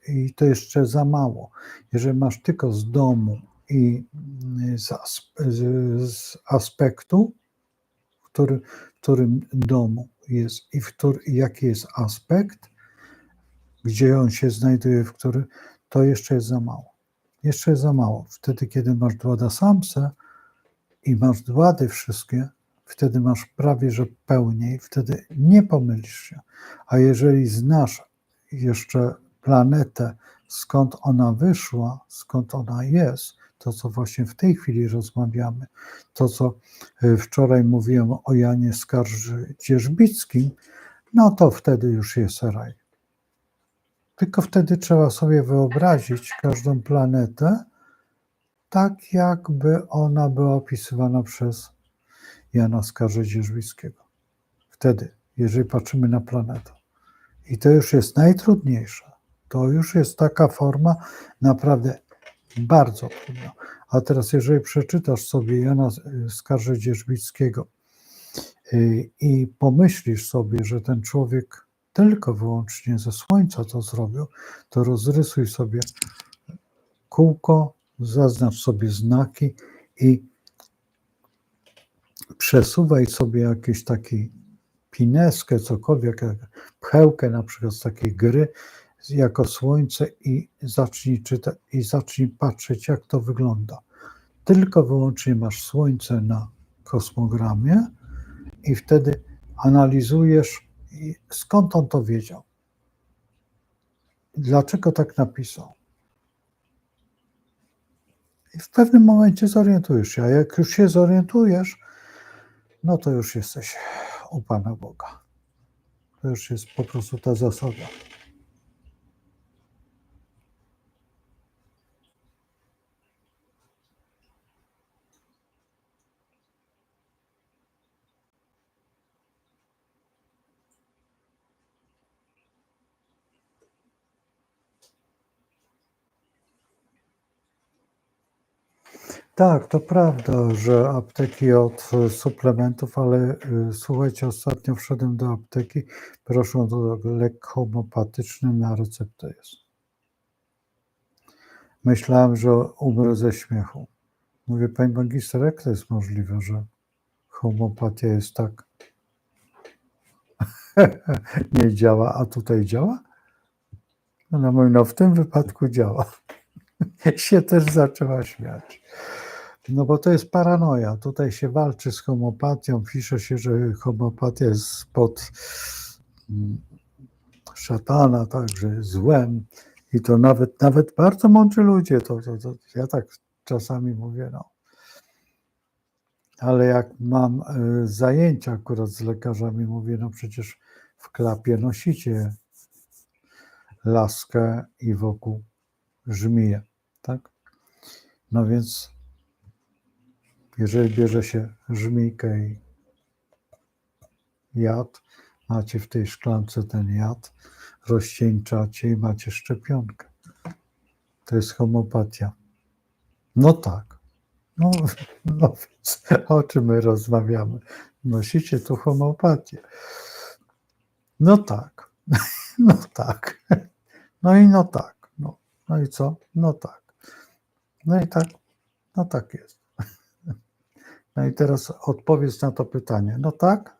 I to jeszcze za mało. Jeżeli masz tylko z domu i z aspektu, w którym domu jest i jaki jest aspekt, gdzie on się znajduje, to jeszcze jest za mało. Jeszcze jest za mało. Wtedy, kiedy masz dwada samce i masz dwady wszystkie, wtedy masz prawie, że pełniej, wtedy nie pomylisz się. A jeżeli znasz jeszcze planetę, skąd ona wyszła, skąd ona jest, to co właśnie w tej chwili rozmawiamy, to co wczoraj mówiłem o Janie Skarży-Dzierżbickim, no to wtedy już jest raj. Tylko wtedy trzeba sobie wyobrazić każdą planetę tak, jakby ona była opisywana przez Jana Skarżę-Dzierżyńskiego. Wtedy, jeżeli patrzymy na planetę. I to już jest najtrudniejsze. To już jest taka forma naprawdę bardzo trudna. A teraz, jeżeli przeczytasz sobie Jana Skarżę-Dzierżyńskiego i pomyślisz sobie, że ten człowiek tylko wyłącznie ze Słońca to zrobił, to rozrysuj sobie kółko, zaznacz sobie znaki i przesuwaj sobie jakiś taki pineskę, cokolwiek, pchełkę na przykład z takiej gry jako Słońce i zacznij czytać i zacznij patrzeć, jak to wygląda. Tylko wyłącznie masz Słońce na kosmogramie i wtedy analizujesz, skąd on to wiedział. Dlaczego tak napisał. I w pewnym momencie zorientujesz się, a jak już się zorientujesz, no to już jesteś u Pana Boga. To już jest po prostu ta zasada. Tak, to prawda, że apteki od suplementów, ale słuchajcie, ostatnio wszedłem do apteki, proszę o lek homopatyczny, na receptę jest. Myślałem, że umrę ze śmiechu. Mówię, pani magister, jak to jest możliwe, że homeopatia jest tak nie działa, a tutaj działa? Ona mówi, no w tym wypadku działa. Się też zaczęła śmiać. No bo to jest paranoja. Tutaj się walczy z homeopatią, pisze się, że homeopatia jest spod szatana, także złem. I to nawet bardzo mądrzy ludzie, to ja tak czasami mówię, no. Ale jak mam zajęcia akurat z lekarzami, mówię, no przecież w klapie nosicie laskę i wokół żmije, tak? No więc jeżeli bierze się żmijkę i jad, macie w tej szklance ten jad, rozcieńczacie i macie szczepionkę. To jest homeopatia. No tak. No więc o czym my rozmawiamy? Nosicie tu homeopatię. No tak. No tak. No i no tak. No i co? No tak. No i tak. No tak jest. No i teraz odpowiedz na to pytanie. No tak?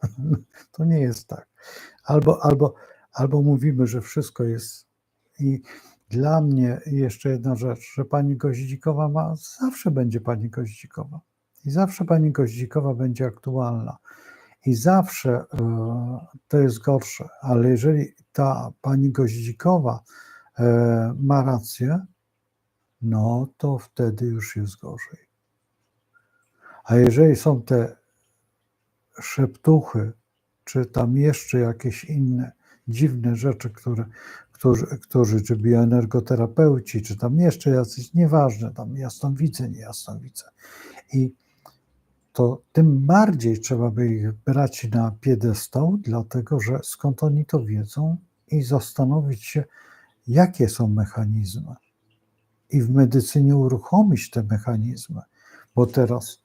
To nie jest tak. Albo mówimy, że wszystko jest. I dla mnie jeszcze jedna rzecz, że pani Goździkowa zawsze będzie pani Goździkowa. I zawsze pani Goździkowa będzie aktualna. I zawsze to jest gorsze. Ale jeżeli ta pani Goździkowa ma rację, no to wtedy już jest gorzej. A jeżeli są te szeptuchy, czy tam jeszcze jakieś inne dziwne rzeczy, którzy czy bioenergoterapeuci, czy tam jeszcze jacyś, nieważne, tam jasnowidze, niejasnowidze. I to tym bardziej trzeba by ich brać na piedestał, dlatego że skąd oni to wiedzą i zastanowić się, jakie są mechanizmy. I w medycynie uruchomić te mechanizmy, bo teraz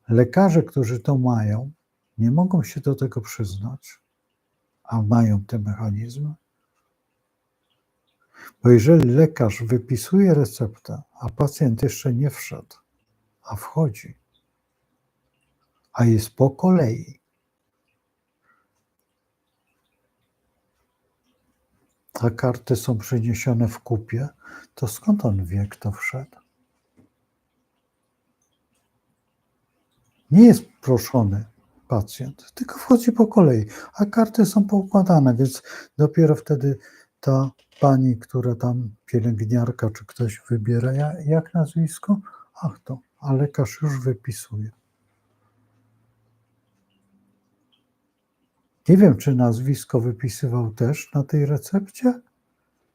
lekarze, którzy to mają, nie mogą się do tego przyznać, a mają te mechanizmy. Bo jeżeli lekarz wypisuje receptę, a pacjent jeszcze nie wszedł, a wchodzi, a jest po kolei, a karty są przyniesione w kupie, to skąd on wie, kto wszedł? Nie jest proszony pacjent, tylko wchodzi po kolei, a karty są poukładane, więc dopiero wtedy ta pani, która tam, pielęgniarka czy ktoś wybiera, jak nazwisko? Ach to, a lekarz już wypisuje. Nie wiem, czy nazwisko wypisywał też na tej recepcie,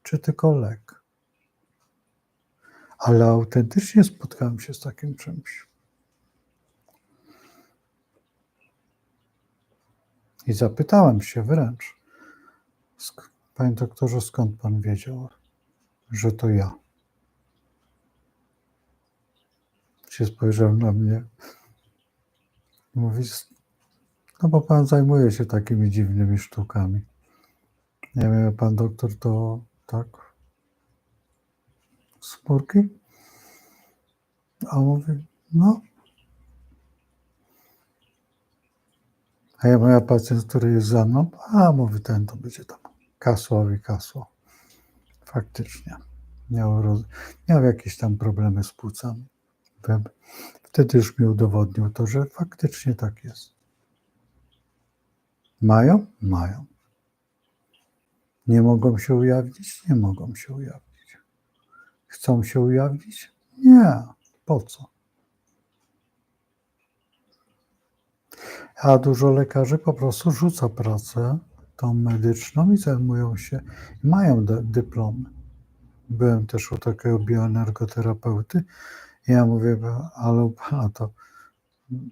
czy tylko lek. Ale autentycznie spotkałem się z takim czymś. I zapytałem się wręcz, panie doktorze, skąd pan wiedział, że to ja? Się spojrzał na mnie. Mówi, no bo pan zajmuje się takimi dziwnymi sztukami. Nie wiem, pan doktor to tak? Spórki? A on mówi, no. A ja moja pacjent, który jest za mną, a mówi, ten to będzie tam kasło. Faktycznie. Miał jakieś tam problemy z płucami. Wtedy już mi udowodnił to, że faktycznie tak jest. Mają? Mają. Nie mogą się ujawnić? Nie mogą się ujawnić. Chcą się ujawnić? Nie. Po co? A dużo lekarzy po prostu rzuca pracę tą medyczną i zajmują się, mają dyplomy. Byłem też u takiego bioenergoterapeuty i ja mówię, ale u pana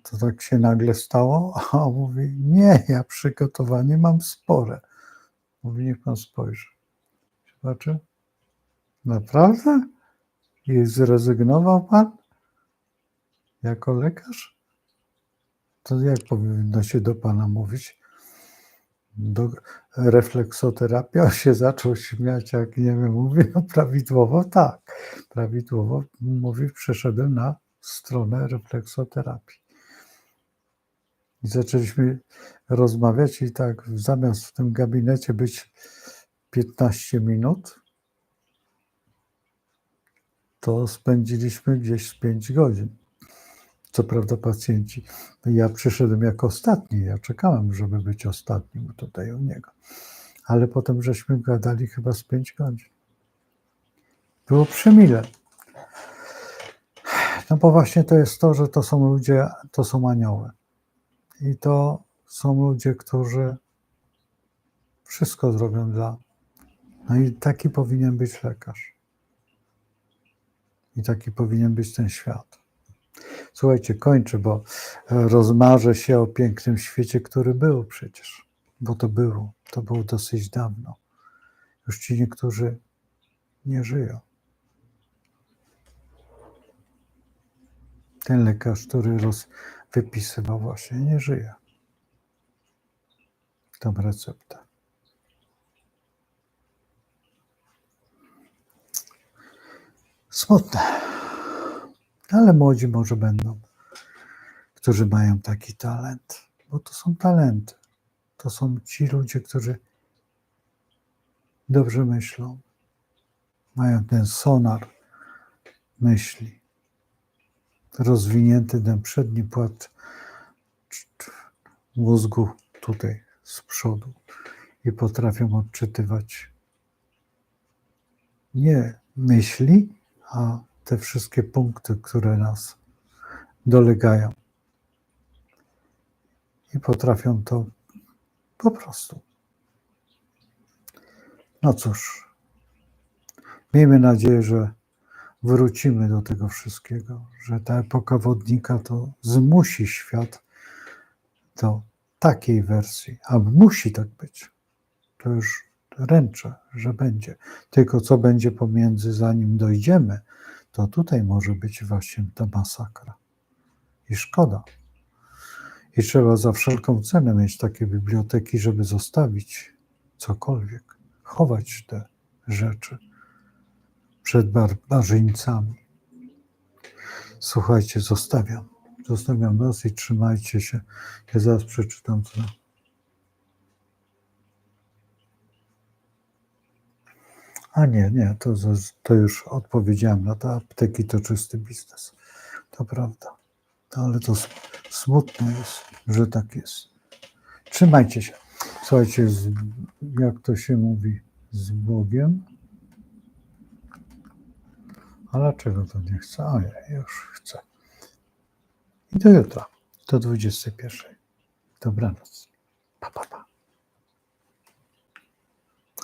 to tak się nagle stało? A on mówi, nie, ja przygotowanie mam spore. Mówi, niech pan spojrzy. Zobaczy? Naprawdę? I zrezygnował pan jako lekarz? To jak powinno się do pana mówić? Refleksoterapia się zaczął śmiać, jak nie wiem, mówię, no prawidłowo tak. Prawidłowo mówi, przeszedłem na stronę refleksoterapii. I zaczęliśmy rozmawiać i tak zamiast w tym gabinecie być 15 minut, to spędziliśmy gdzieś z 5 godzin. Co prawda pacjenci. Ja przyszedłem jako ostatni, ja czekałem, żeby być ostatnim tutaj u niego. Ale potem żeśmy gadali chyba z 5 godzin. Było przemile. No bo właśnie to jest to, że to są ludzie, to są anioły. I to są ludzie, którzy wszystko zrobią dla... No i taki powinien być lekarz. I taki powinien być ten świat. Słuchajcie, kończę, bo rozmarzę się o pięknym świecie, który był przecież. Bo to było dosyć dawno. Już ci niektórzy nie żyją. Ten lekarz, który wypisywał właśnie, nie żyje. Tą receptę. Smutne. Ale młodzi może będą, którzy mają taki talent. Bo to są talenty. To są ci ludzie, którzy dobrze myślą. Mają ten sonar myśli. Rozwinięty ten przedni płat mózgu tutaj z przodu i potrafią odczytywać nie myśli, a te wszystkie punkty, które nas dolegają. I potrafią to po prostu. No cóż, miejmy nadzieję, że wrócimy do tego wszystkiego, że ta epoka wodnika to zmusi świat do takiej wersji, a musi tak być. To już ręczę, że będzie. Tylko co będzie pomiędzy, zanim dojdziemy, to tutaj może być właśnie ta masakra. I szkoda. I trzeba za wszelką cenę mieć takie biblioteki, żeby zostawić cokolwiek, chować te rzeczy przed barbarzyńcami. Słuchajcie, zostawiam was i trzymajcie się. Ja zaraz przeczytam co. A nie, to już odpowiedziałem na te apteki, to czysty biznes. To prawda. Ale to smutne jest, że tak jest. Trzymajcie się. Słuchajcie, jak to się mówi, z Bogiem. A dlaczego to nie chce? A ja już chcę. I do jutra, do 21. Dobranoc. Pa.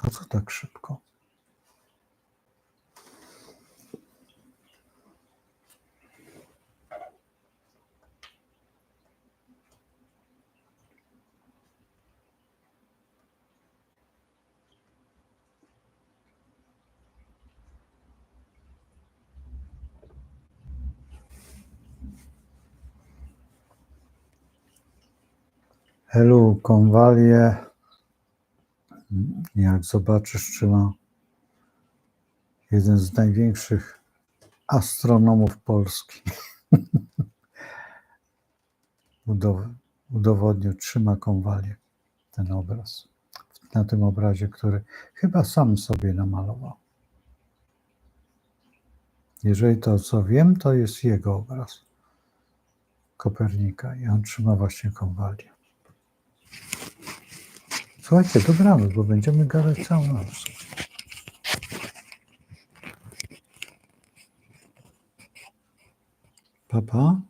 A co tak szybko? Elu Konwalię, jak zobaczysz, trzyma jeden z największych astronomów Polski. Udowodnił, trzyma konwalię, ten obraz. Na tym obrazie, który chyba sam sobie namalował. Jeżeli to, co wiem, to jest jego obraz Kopernika i on trzyma właśnie konwalię. Słuchajcie, dobranoc, bo będziemy gadać całą noc. Pa, pa.